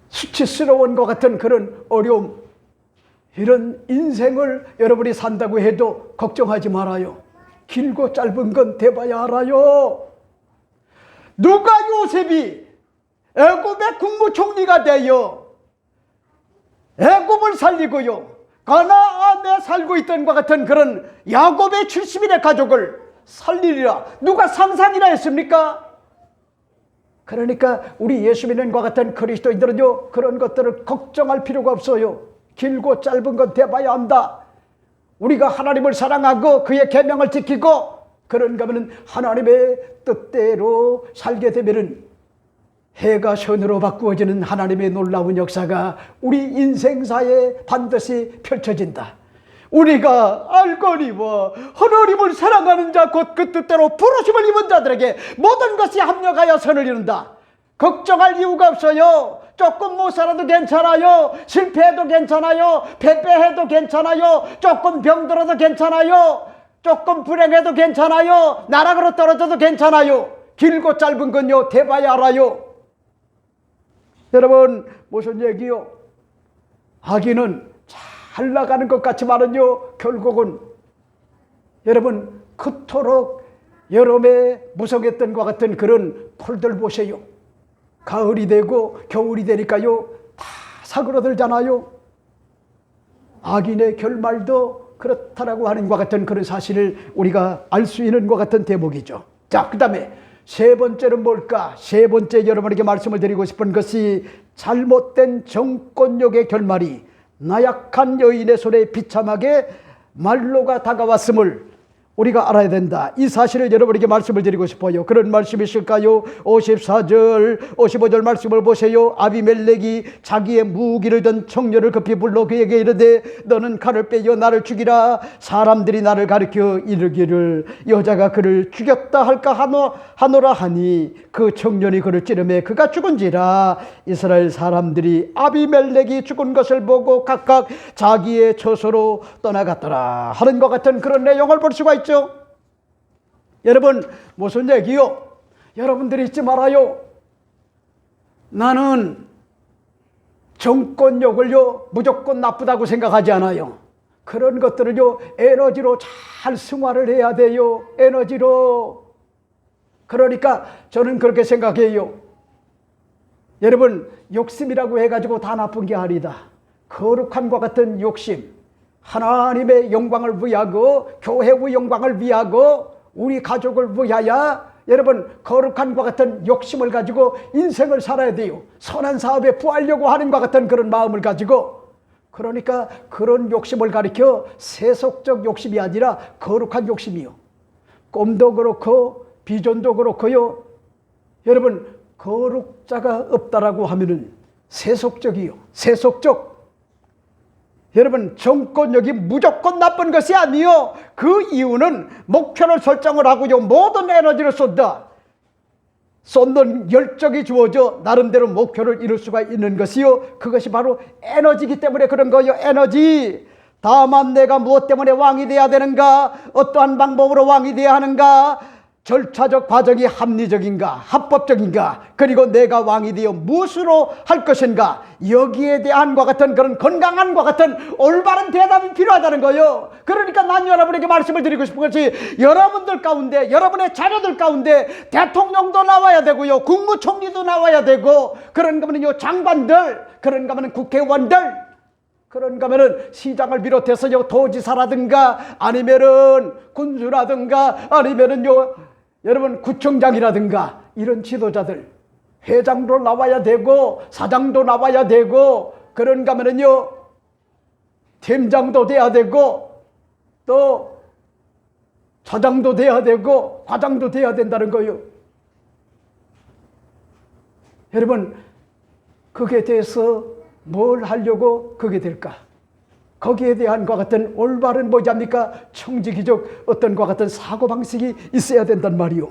수치스러운 것 같은 그런 어려움, 이런 인생을 여러분이 산다고 해도 걱정하지 말아요. 길고 짧은 건 돼봐야 알아요. 누가 요셉이 애굽의 국무총리가 되어 애굽을 살리고요, 가나안에 살고 있던 것 같은 그런 야곱의 70인의 가족을 살리리라 누가 상상이나 했습니까? 그러니까 우리 예수 믿는 것 같은 그리스도인들은요, 그런 것들을 걱정할 필요가 없어요. 길고 짧은 건 돼봐야 한다. 우리가 하나님을 사랑하고 그의 계명을 지키고 그런가 하면 하나님의 뜻대로 살게 되면은 해가 선으로 바꾸어지는 하나님의 놀라운 역사가 우리 인생사에 반드시 펼쳐진다. 우리가 알거니와 하나님을 사랑하는 자 곧 그 뜻대로 부르심을 입은 자들에게 모든 것이 합력하여 선을 이룬다. 걱정할 이유가 없어요. 조금 못 살아도 괜찮아요. 실패해도 괜찮아요. 패배해도 괜찮아요. 조금 병들어도 괜찮아요. 조금 불행해도 괜찮아요. 나락으로 떨어져도 괜찮아요. 길고 짧은 건요, 돼봐야 알아요. 여러분, 무슨 얘기요? 아기는 잘 나가는 것 같지만은요, 결국은 여러분, 그토록 여름에 무성했던 것 같은 그런 풀들 보세요. 가을이 되고 겨울이 되니까요, 다 사그러들잖아요. 악인의 결말도 그렇다라고 하는 것 같은 그런 사실을 우리가 알 수 있는 것 같은 대목이죠. 자, 그 다음에 세 번째는 뭘까? 세 번째 여러분에게 말씀을 드리고 싶은 것이 잘못된 정권력의 결말이 나약한 여인의 손에 비참하게 말로가 다가왔음을 우리가 알아야 된다. 이 사실을 여러분에게 말씀을 드리고 싶어요. 그런 말씀이실까요? 54절 55절 말씀을 보세요. 아비멜렉이 자기의 무기를 든 청년을 급히 불러 그에게 이르되 너는 칼을 빼어 나를 죽이라. 사람들이 나를 가리켜 이르기를 여자가 그를 죽였다 할까 하노라 하니 그 청년이 그를 찌르매 그가 죽은지라. 이스라엘 사람들이 아비멜렉이 죽은 것을 보고 각각 자기의 처소로 떠나갔더라 하는 것 같은 그런 내용을 볼 수가 있죠. 여러분, 무슨 얘기요? 여러분들이 잊지 말아요. 나는 정권력을요 무조건 나쁘다고 생각하지 않아요. 그런 것들을요 에너지로 잘 승화를 해야 돼요. 에너지로. 그러니까 저는 그렇게 생각해요. 여러분, 욕심이라고 해가지고 다 나쁜 게 아니다. 거룩함과 같은 욕심, 하나님의 영광을 위하고 교회의 영광을 위하고 우리 가족을 위하여 여러분 거룩함과 같은 욕심을 가지고 인생을 살아야 돼요. 선한 사업에 부하려고 하는 것 같은 그런 마음을 가지고. 그러니까 그런 욕심을 가리켜 세속적 욕심이 아니라 거룩한 욕심이요. 꿈도 그렇고 비전도 그렇고요. 여러분, 거룩자가 없다라고 하면은 세속적이요. 세속적. 여러분, 정권력이 무조건 나쁜 것이 아니요. 그 이유는 목표를 설정을 하고요 모든 에너지를 쏜다. 쏟는 열정이 주어져 나름대로 목표를 이룰 수가 있는 것이요. 그것이 바로 에너지이기 때문에 그런 거예요. 에너지. 다만 내가 무엇 때문에 왕이 돼야 되는가? 어떠한 방법으로 왕이 돼야 하는가? 절차적 과정이 합리적인가? 합법적인가? 그리고 내가 왕이 되어 무엇으로 할 것인가? 여기에 대한과 같은 그런 건강함과 같은 올바른 대답이 필요하다는 거예요. 그러니까 난 여러분에게 말씀을 드리고 싶은 것이 여러분들 가운데, 여러분의 자녀들 가운데 대통령도 나와야 되고요, 국무총리도 나와야 되고, 그런가 하면요 장관들, 그런가 하면 국회의원들, 그런가 하면은 시장을 비롯해서요 도지사라든가 아니면은 군수라든가 아니면은요 여러분 구청장이라든가 이런 지도자들, 회장도 나와야 되고 사장도 나와야 되고, 그런가 하면은요 팀장도 돼야 되고 또 차장도 돼야 되고 과장도 돼야 된다는 거예요. 여러분, 그게 대해서 뭘 하려고 그게 될까? 거기에 대한 것 같은 올바른 뭐지 합니까? 청지기적 어떤 것 같은 사고방식이 있어야 된단 말이요.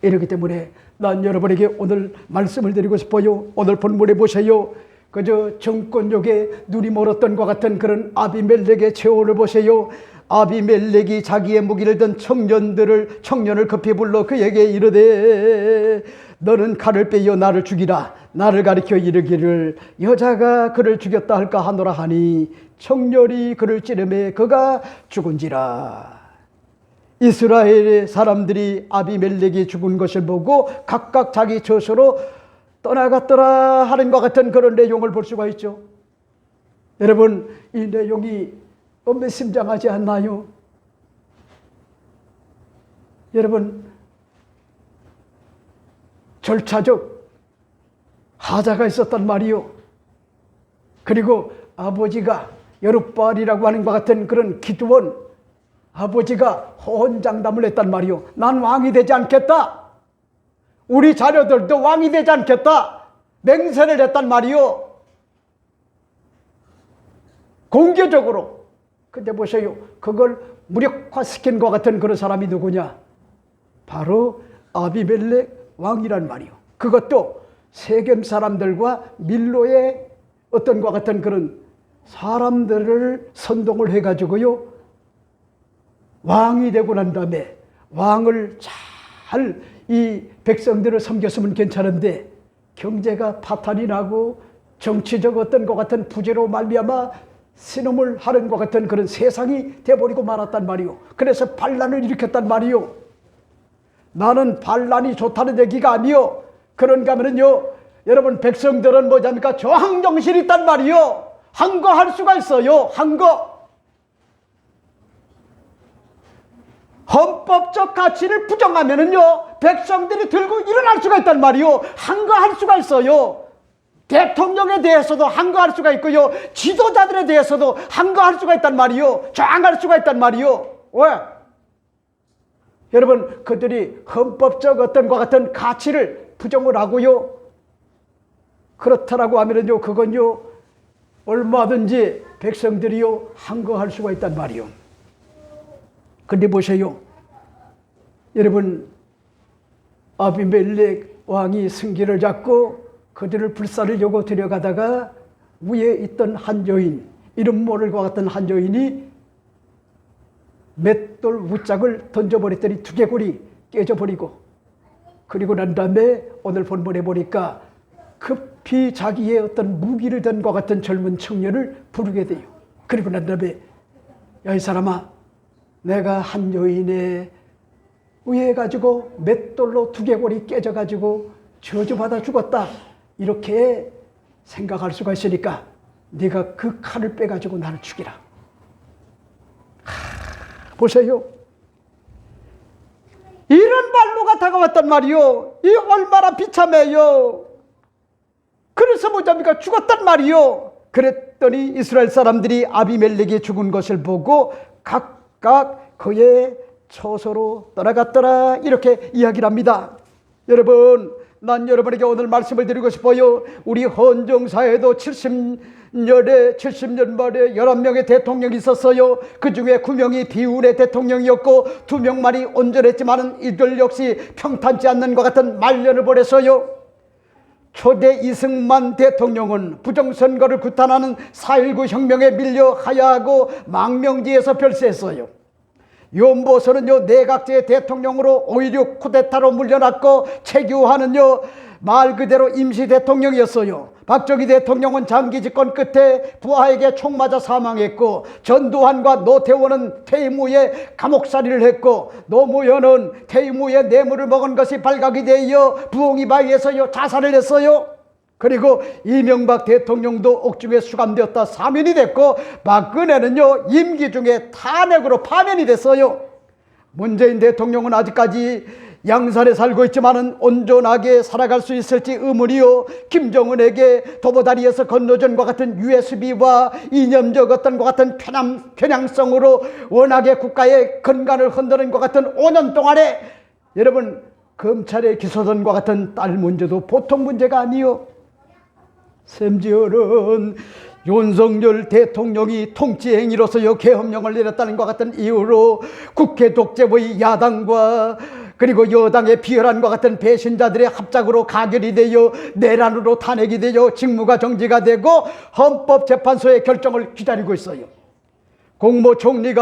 이렇기 때문에 난 여러분에게 오늘 말씀을 드리고 싶어요. 오늘 본문에 보세요. 그저 정권력에 눈이 멀었던 것 같은 그런 아비멜렉의 최후를 보세요. 아비멜렉이 자기의 무기를 든 청년을 급히 불러 그에게 이르되 너는 칼을 빼어 나를 죽이라. 나를 가리켜 이르기를 여자가 그를 죽였다 할까 하노라 하니 청년이 그를 찌르매 그가 죽은지라. 이스라엘의 사람들이 아비멜렉이 죽은 것을 보고 각각 자기 처소로 떠나갔더라 하는 것 같은 그런 내용을 볼 수가 있죠. 여러분, 이 내용이 엄매심장하지 않나요? 여러분, 절차적 하자가 있었단 말이요. 그리고 아버지가 여룻바알이라고 하는 것 같은 그런 기드온 아버지가 호언장담을 했단 말이요. 난 왕이 되지 않겠다. 우리 자녀들도 왕이 되지 않겠다. 맹세를 했단 말이요. 공개적으로. 근데 보세요. 그걸 무력화시킨 것 같은 그런 사람이 누구냐? 바로 아비멜렉 왕이란 말이요. 그것도 세겜 사람들과 밀로의 어떤 것 같은 그런 사람들을 선동을 해가지고요. 왕이 되고 난 다음에 왕을 잘 이 백성들을 섬겼으면 괜찮은데 경제가 파탄이 나고 정치적 어떤 것 같은 부재로 말미암아 신음을 하는 것 같은 그런 세상이 돼버리고 말았단 말이요. 그래서 반란을 일으켰단 말이요. 나는 반란이 좋다는 얘기가 아니요. 그런가 하면은요, 여러분 백성들은 뭐냐니까 저항정신이 있단 말이요. 한 거 할 수가 있어요. 한 거. 헌법적 가치를 부정하면은요, 백성들이 들고 일어날 수가 있단 말이요. 한 거 할 수가 있어요. 대통령에 대해서도 한 거 할 수가 있고요. 지도자들에 대해서도 한 거 할 수가 있단 말이요. 저항할 수가 있단 말이요. 왜? 여러분, 그들이 헌법적 어떤 것 같은 가치를 부정을 하고요. 그렇다라고 하면은요, 그건요, 얼마든지 백성들이요, 항거할 수가 있단 말이요. 근데 보세요. 여러분, 아비멜렉 왕이 승기를 잡고 그들을 불살르려고 데려가다가 위에 있던 한 여인, 이름 모를 것 같은 한 여인이 맷돌 우짝을 던져버렸더니 두개골이 깨져버리고, 그리고 난 다음에 오늘 본문에 보니까 급히 자기의 어떤 무기를 든 것 같은 젊은 청년을 부르게 돼요. 그리고 난 다음에 야, 이 사람아, 내가 한 여인의 의해 가지고 맷돌로 두개골이 깨져가지고 저주받아 죽었다, 이렇게 생각할 수가 있으니까 네가 그 칼을 빼가지고 나를 죽이라. 보세요. 이런 말로가 다가왔단 말이요. 이 얼마나 비참해요. 그래서 뭐냐니까 죽었단 말이요. 그랬더니 이스라엘 사람들이 아비멜렉이 죽은 것을 보고 각각 그의 처소로 떠나갔더라, 이렇게 이야기를 합니다. 여러분, 난 여러분에게 오늘 말씀을 드리고 싶어요. 우리 헌정사에도 70년 말에 11명의 대통령이 있었어요. 그 중에 9명이 비운의 대통령이었고 2명만이 온전했지만 이들 역시 평탄치 않는 것 같은 말년을 보냈어요. 초대 이승만 대통령은 부정선거를 구탄하는 4.19 혁명에 밀려 하야하고 망명지에서 별세했어요. 윤보선은요, 내각제 대통령으로 5.16 쿠데타로 물려났고, 최규하는요, 말 그대로 임시 대통령이었어요. 박정희 대통령은 장기 집권 끝에 부하에게 총 맞아 사망했고, 전두환과 노태우는 퇴임 후에 감옥살이를 했고, 노무현은 퇴임 후에 뇌물을 먹은 것이 발각이 되어 부엉이 바위에서 자살을 했어요. 그리고 이명박 대통령도 옥중에 수감되었다 사면이 됐고, 박근혜는요, 임기 중에 탄핵으로 파면이 됐어요. 문재인 대통령은 아직까지 양산에 살고 있지만은 온전하게 살아갈 수 있을지 의문이요. 김정은에게 도보다리에서 건너전과 같은 USB와 이념적 어떤 것 같은 편향성으로 워낙에 국가의 건강을 흔드는 것 같은 5년 동안에 여러분, 검찰의 기소전과 같은 딸 문제도 보통 문제가 아니요. 심지어는 윤석열 대통령이 통치행위로서 계엄령을 내렸다는 것 같은 이유로 국회 독재의 야당과 그리고 여당의 비열한과 같은 배신자들의 합작으로 가결이 되어 내란으로 탄핵이 되어 직무가 정지가 되고 헌법재판소의 결정을 기다리고 있어요. 국무총리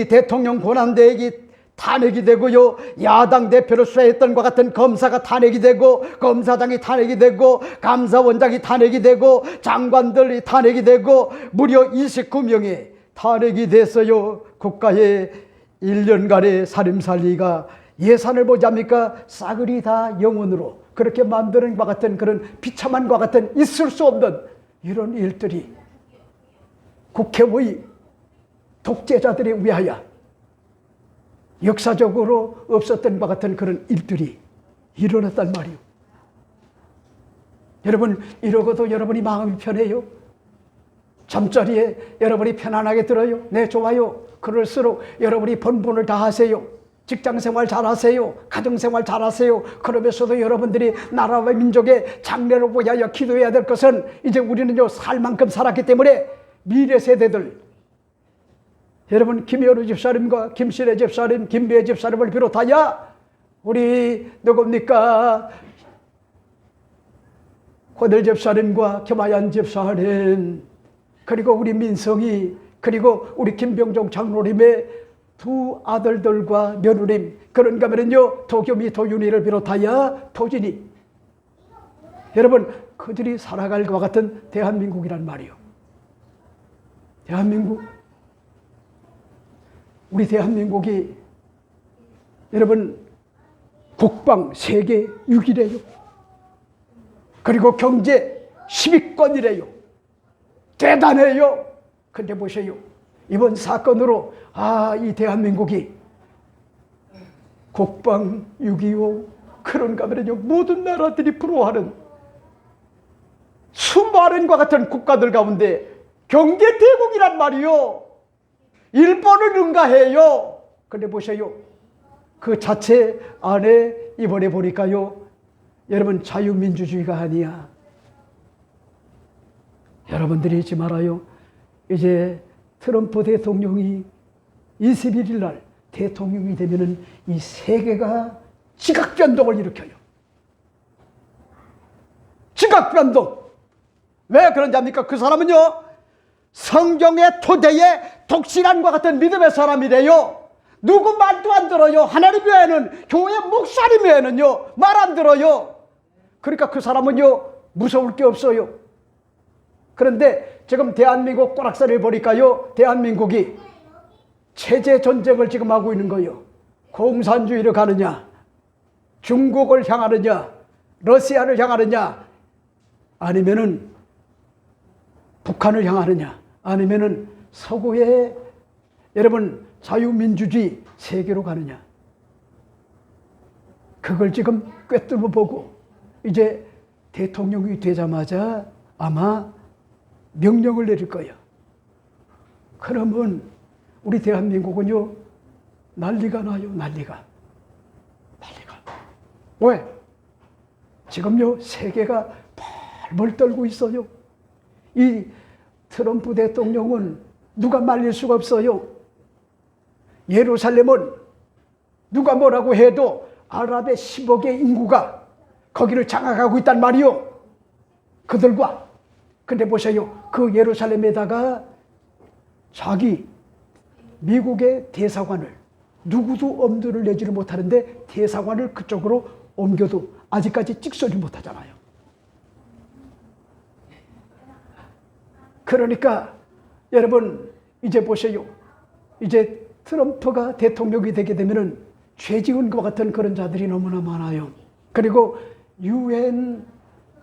대통령 권한대행이 탄핵이 되고요, 야당 대표를 수사했던 것 같은 검사가 탄핵이 되고, 검사장이 탄핵이 되고, 감사원장이 탄핵이 되고, 장관들이 탄핵이 되고, 무려 29명이 탄핵이 됐어요. 국가의 1년간의 살림살이가 예산을 보자니까 싸그리 다 영원으로 그렇게 만드는 것 같은 그런 비참한 것 같은 있을 수 없는 이런 일들이 국회의 독재자들에 위하여 역사적으로 없었던 것 같은 그런 일들이 일어났단 말이에요. 여러분, 이러고도 여러분이 마음이 편해요? 잠자리에 여러분이 편안하게 들어요? 네, 좋아요. 그럴수록 여러분이 본분을 다 하세요. 직장생활 잘하세요. 가정생활 잘하세요. 그러면서도 여러분들이 나라와 민족의 장래를 위하여 기도해야 될 것은 이제 우리는요, 살 만큼 살았기 때문에 미래 세대들, 여러분, 김현우 집사님과 김신혜 집사님, 김배 집사님을 비롯하여 우리 누굽니까? 고들 집사님과 김하연 집사님, 그리고 우리 민성이, 그리고 우리 김병종 장로님의 두 아들들과 며느님, 그런가 하면요, 도겸이, 도윤이를 비롯하여 도진이, 여러분, 그들이 살아갈 것 같은 대한민국이란 말이요. 대한민국, 우리 대한민국이 여러분 국방 세계 6위래요. 그리고 경제 10위권이래요. 대단해요. 근데 보세요. 이번 사건으로 이 대한민국이 국방 6.25 그런가 하면요, 모든 나라들이 부러워하는 수많은 것 같은 국가들 가운데 경제 대국이란 말이요. 일본을 응가해요. 근데 보세요. 그 자체 안에 이번에 보니까요. 여러분 자유민주주의가 아니야. 여러분들이 잊지 말아요. 이제 트럼프 대통령이 21일 날 대통령이 되면은 이 세계가 지각변동을 일으켜요. 지각변동. 왜 그런지 압니까? 그 사람은요, 성경의 토대에 독실한과 같은 믿음의 사람이래요. 누구 말도 안 들어요. 하나님 외에는, 교회 목사님 외에는요, 말 안 들어요. 그러니까 그 사람은요, 무서울 게 없어요. 그런데 지금 대한민국 꼬락서리를 보니까요, 대한민국이 체제 전쟁을 지금 하고 있는 거예요. 공산주의로 가느냐, 중국을 향하느냐, 러시아를 향하느냐, 아니면은 북한을 향하느냐, 아니면은 서구의 여러분 자유민주주의 세계로 가느냐. 그걸 지금 꿰뚫어 보고 이제 대통령이 되자마자 아마 명령을 내릴 거예요. 그러면 우리 대한민국은요, 난리가 나요. 난리가. 왜? 지금요, 세계가 벌벌 떨고 있어요. 이 트럼프 대통령은 누가 말릴 수가 없어요. 예루살렘은 누가 뭐라고 해도 아랍의 10억의 인구가 거기를 장악하고 있단 말이요. 그들과. 근데 보세요. 그 예루살렘에다가 자기 미국의 대사관을 누구도 엄두를 내지를 못하는데 대사관을 그쪽으로 옮겨도 아직까지 찍소리 못하잖아요. 그러니까 여러분 이제 보세요. 이제 트럼프가 대통령이 되게 되면은 최지훈 과 같은 그런 자들이 너무나 많아요. 그리고 유엔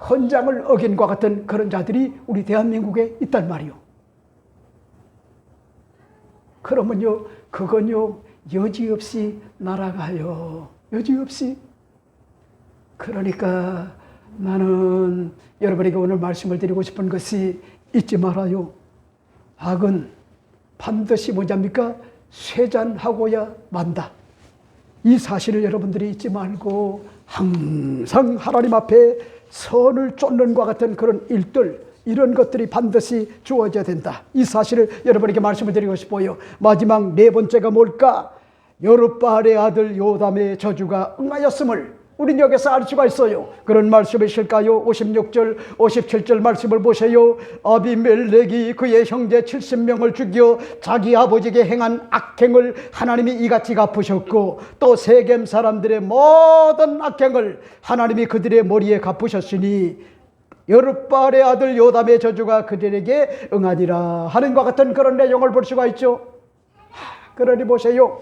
헌장을 어긴 과 같은 그런 자들이 우리 대한민국에 있단 말이요. 그러면요, 그건요, 여지없이 날아가요. 여지없이. 그러니까 나는 여러분에게 오늘 말씀을 드리고 싶은 것이 잊지 말아요. 악은 반드시 뭐냐입니까? 쇠잔하고야 만다. 이 사실을 여러분들이 잊지 말고 항상 하나님 앞에 선을 쫓는 것 같은 그런 일들, 이런 것들이 반드시 주어져야 된다. 이 사실을 여러분에게 말씀을 드리고 싶어요. 마지막 네 번째가 뭘까? 여룻바알의 아들 요담의 저주가 응하였음을 우린 여기서 알 수가 있어요. 그런 말씀이실까요? 56절, 57절 말씀을 보세요. 아비멜렉이 그의 형제 70명을 죽여 자기 아버지에게 행한 악행을 하나님이 이같이 갚으셨고, 또 세겜 사람들의 모든 악행을 하나님이 그들의 머리에 갚으셨으니 여룻바알의 아들 요담의 저주가 그들에게 응하니라 하는 것 같은 그런 내용을 볼 수가 있죠. 그러니 보세요.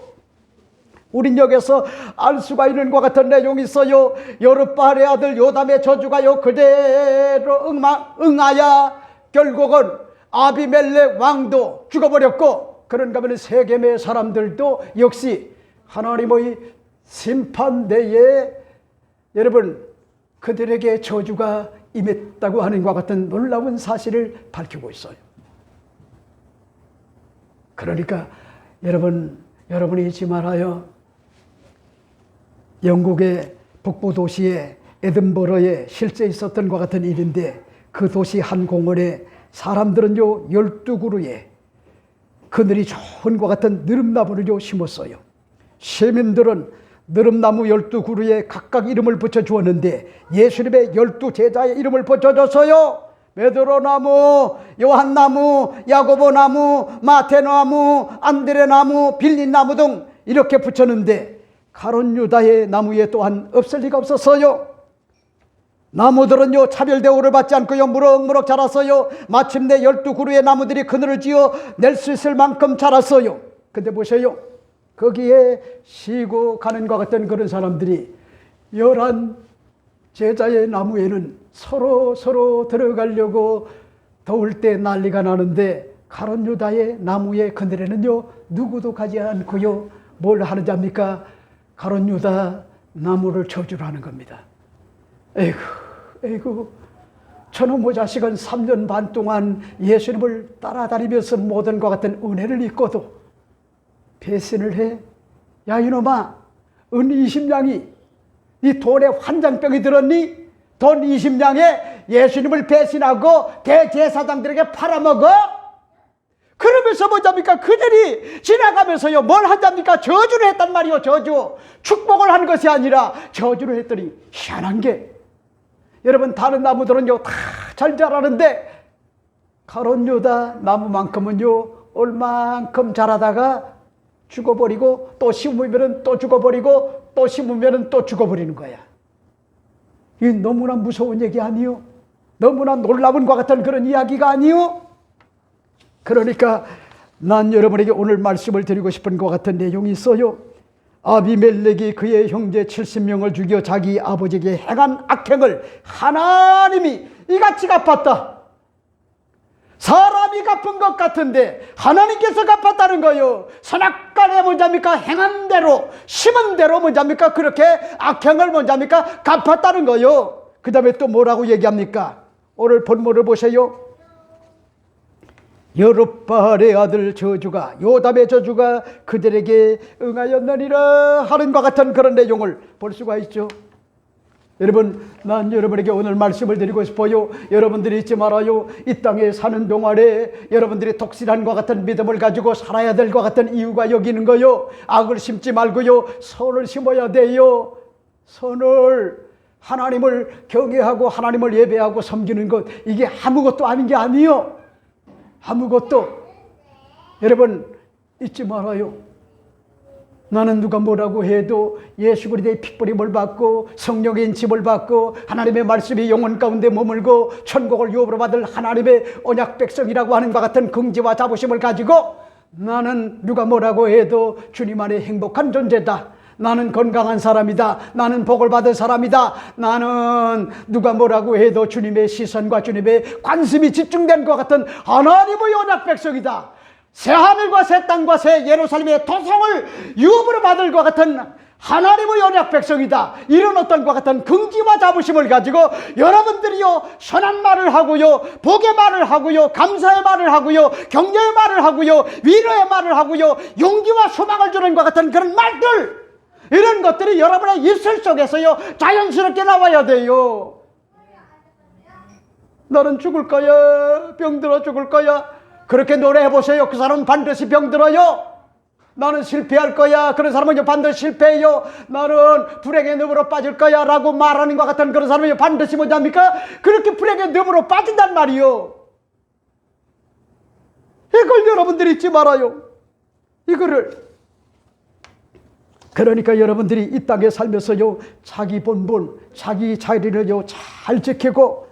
우린 여기서 알 수가 있는 것 같은 내용이 있어요. 여룻바알의 아들 요담의 저주가요 그대로 응하야 결국은 아비멜렉 왕도 죽어버렸고, 그런가 하면 세겜의 사람들도 역시 하나님의 심판대에 여러분 그들에게 저주가 임했다고 하는 것 같은 놀라운 사실을 밝히고 있어요. 그러니까 여러분이 잊지 말아요. 영국의 북부 도시의 에든버러에 실제 있었던 것 같은 일인데, 그 도시 한 공원에 사람들은요 12그루에 그늘이 좋은 것 같은 느릅나무를 심었어요. 시민들은 느릅나무 12그루에 각각 이름을 붙여주었는데 예수님의 12제자의 이름을 붙여줬어요. 베드로나무, 요한나무, 야고보나무, 마테나무, 안드레나무, 빌린나무 등 이렇게 붙였는데 가룟 유다의 나무에 또한 없을 리가 없었어요. 나무들은요 차별 대우를 받지 않고요 무럭무럭 자랐어요. 마침내 12그루의 나무들이 그늘을 지어 낼 수 있을 만큼 자랐어요. 근데 보세요. 거기에 쉬고 가는 것 같은 그런 사람들이 11제자의 나무에는 서로 들어가려고 더울 때 난리가 나는데, 가룟 유다의 나무의 그늘에는요 누구도 가지 않고요 뭘 하는지 압니까? 가룟 유다 나무를 저주를 하는 겁니다. 에이구, 저놈의 자식은 3년 반 동안 예수님을 따라다니면서 모든 것 같은 은혜를 입고도 배신을 해. 야 이놈아, 은 20냥이 네 돈에 환장병이 들었니? 돈 20냥에 예수님을 배신하고 대제사장들에게 팔아먹어? 그러면서 뭐잡니까? 그들이 지나가면서요 뭘 한답니까? 저주를 했단 말이요. 저주. 축복을 한 것이 아니라 저주를 했더니 희한한 게, 여러분 다른 나무들은요 다 잘 자라는데 가론 유다 나무만큼은요 얼만큼 자라다가 죽어버리고, 또 심으면은 또 죽어버리고, 또 심으면은 또 죽어버리는 거야. 이 너무나 무서운 얘기 아니요? 너무나 놀라운 것 같은 그런 이야기가 아니요? 그러니까 난 여러분에게 오늘 말씀을 드리고 싶은 것 같은 내용이 있어요. 아비멜렉이 그의 형제 70명을 죽여 자기 아버지에게 행한 악행을 하나님이 이같이 갚았다. 사람이 갚은 것 같은데 하나님께서 갚았다는 거요. 선악간에 뭐잡니까? 행한 대로, 심은 대로 뭐잡니까? 그렇게 악행을 뭐잡니까? 갚았다는 거요. 그 다음에 또 뭐라고 얘기합니까? 오늘 본문을 보세요. 여룹바알의 아들 저주가, 요담의 저주가 그들에게 응하였느니라 하는 것 같은 그런 내용을 볼 수가 있죠. 여러분, 난 여러분에게 오늘 말씀을 드리고 싶어요. 여러분들이 잊지 말아요. 이 땅에 사는 동안에 여러분들이 독실한 것 같은 믿음을 가지고 살아야 될 것 같은 이유가 여기 있는 거요. 악을 심지 말고요, 선을 심어야 돼요. 선을, 하나님을 경외하고 하나님을 예배하고 섬기는 것, 이게 아무것도 아닌 게 아니요. 아무것도. 여러분 잊지 말아요. 나는 누가 뭐라고 해도 예수 그리스도의 핏부림을 받고 성령의 인침을 받고 하나님의 말씀이 영혼 가운데 머물고 천국을 유업으로 받을 하나님의 언약 백성이라고 하는 것 같은 긍지와 자부심을 가지고, 나는 누가 뭐라고 해도 주님 안에 행복한 존재다. 나는 건강한 사람이다. 나는 복을 받은 사람이다. 나는 누가 뭐라고 해도 주님의 시선과 주님의 관심이 집중된 것 같은 하나님의 언약 백성이다. 새하늘과 새 땅과 새 예루살렘의 도성을 유업으로 받을 것 같은 하나님의 언약 백성이다. 이런 어떤 것 같은 긍지와 자부심을 가지고 여러분들이요 선한 말을 하고요, 복의 말을 하고요, 감사의 말을 하고요, 격려의 말을 하고요, 위로의 말을 하고요, 용기와 소망을 주는 것 같은 그런 말들, 이런 것들이 여러분의 입술 속에서요 자연스럽게 나와야 돼요. 너는 죽을 거야, 병들어 죽을 거야, 그렇게 노래해보세요. 그 사람은 반드시 병들어요. 나는 실패할 거야, 그런 사람은 반드시 실패해요. 나는 불행의 늪으로 빠질 거야 라고 말하는 것 같은 그런 사람은 반드시 뭐냐입니까? 그렇게 불행의 늪으로 빠진단 말이요. 이걸 여러분들이 잊지 말아요. 이거를. 그러니까 여러분들이 이 땅에 살면서요 자기 본분, 자기 자리를요 잘 지키고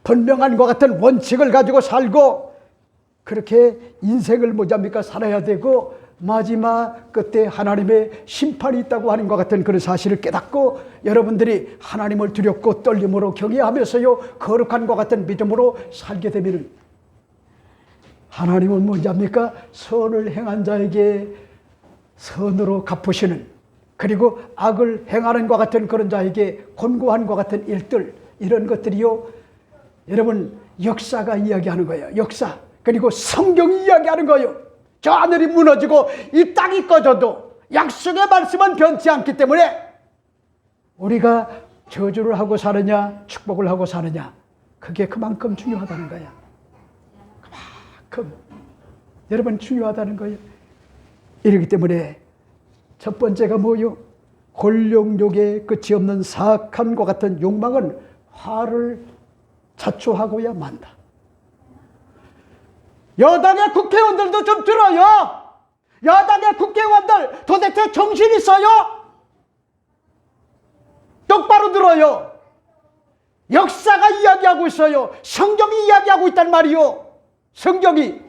분명한 것 같은 원칙을 가지고 살고, 그렇게 인생을 뭐잡니까? 살아야 되고, 마지막 그때 하나님의 심판이 있다고 하는 것 같은 그런 사실을 깨닫고 여러분들이 하나님을 두렵고 떨림으로 경외하면서요 거룩한 것 같은 믿음으로 살게 되면, 하나님은 뭐잡니까? 선을 행한 자에게 선으로 갚으시는, 그리고 악을 행하는 것 같은 그런 자에게 곤고한 것 같은 일들, 이런 것들이요 여러분 역사가 이야기하는 거예요. 역사. 그리고 성경이 이야기하는 거예요. 저 하늘이 무너지고 이 땅이 꺼져도 약속의 말씀은 변치 않기 때문에 우리가 저주를 하고 사느냐 축복을 하고 사느냐, 그게 그만큼 중요하다는 거야. 그만큼 여러분 중요하다는 거예요. 이러기 때문에 첫 번째가 뭐요? 권력욕의 끝이 없는 사악함과 같은 욕망은 화를 자초하고야 만다. 여당의 국회의원들도 좀 들어요. 여당의 국회의원들 도대체 정신 있어요? 똑바로 들어요. 역사가 이야기하고 있어요. 성경이 이야기하고 있단 말이요. 성경이.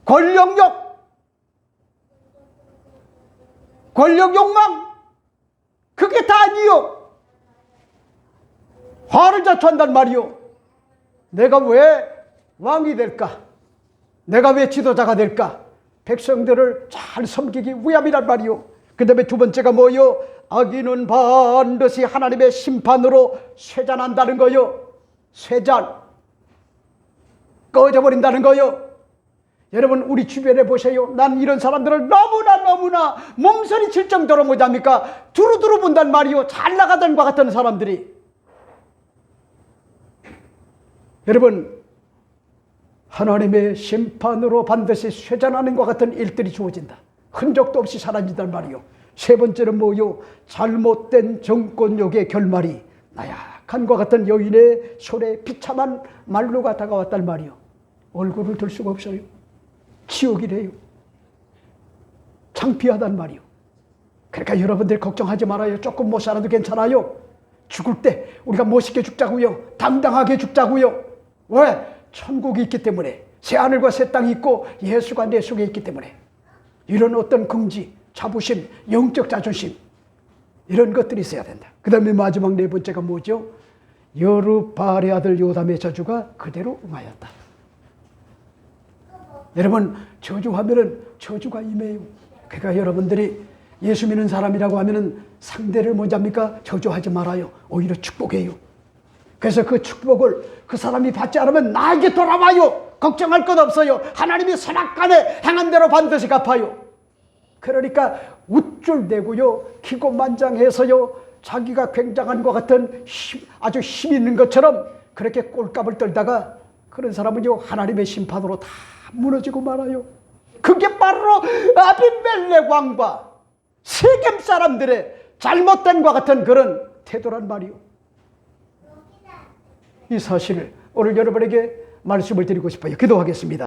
권력욕, 권력 욕망, 그게 다 아니요. 화를 자초한단 말이요. 내가 왜 왕이 될까? 내가 왜 지도자가 될까? 백성들을 잘 섬기기 위함이란 말이요. 그 다음에 두 번째가 뭐요? 악인은 반드시 하나님의 심판으로 쇠잔한다는 거요. 쇠잔, 꺼져버린다는 거요. 여러분 우리 주변에 보세요. 난 이런 사람들을 너무나 몸서리 칠 정도로 뭐합니까? 두루두루 본단 말이요. 잘 나가던 것 같은 사람들이. 여러분 하나님의 심판으로 반드시 쇠잔하는 것 같은 일들이 주어진다. 흔적도 없이 사라진단 말이요. 세 번째는 뭐요? 잘못된 정권욕의 결말이 나약한 것 같은 여인의 손에 비참한 말로가 다가왔단 말이요. 얼굴을 들 수가 없어요. 지옥이래요. 창피하단 말이요. 그러니까 여러분들 걱정하지 말아요. 조금 못 살아도 괜찮아요. 죽을 때 우리가 멋있게 죽자고요. 당당하게 죽자고요. 왜? 천국이 있기 때문에. 새하늘과 새 땅이 있고 예수가 내 속에 있기 때문에. 이런 어떤 긍지, 자부심, 영적 자존심 이런 것들이 있어야 된다. 그 다음에 마지막 네 번째가 뭐죠? 여루발의 아들 요담의 저주가 그대로 응하였다. 여러분 저주하면은 저주가 임해요. 그러니까 여러분들이 예수 믿는 사람이라고 하면은 상대를 뭐합니까? 저주하지 말아요. 오히려 축복해요. 그래서 그 축복을 그 사람이 받지 않으면 나에게 돌아와요. 걱정할 것 없어요. 하나님이 선악간에 행한 대로 반드시 갚아요. 그러니까 우쭐대고요. 기고만장해서요. 자기가 굉장한 것 같은 아주 힘 있는 것처럼 그렇게 꼴값을 떨다가 그런 사람은요. 하나님의 심판으로 다 무너지고 말아요. 그게 바로 아비멜렉 왕과 세겜 사람들의 잘못된 것 같은 그런 태도란 말이요. 이 사실을 오늘 여러분에게 말씀을 드리고 싶어요. 기도하겠습니다.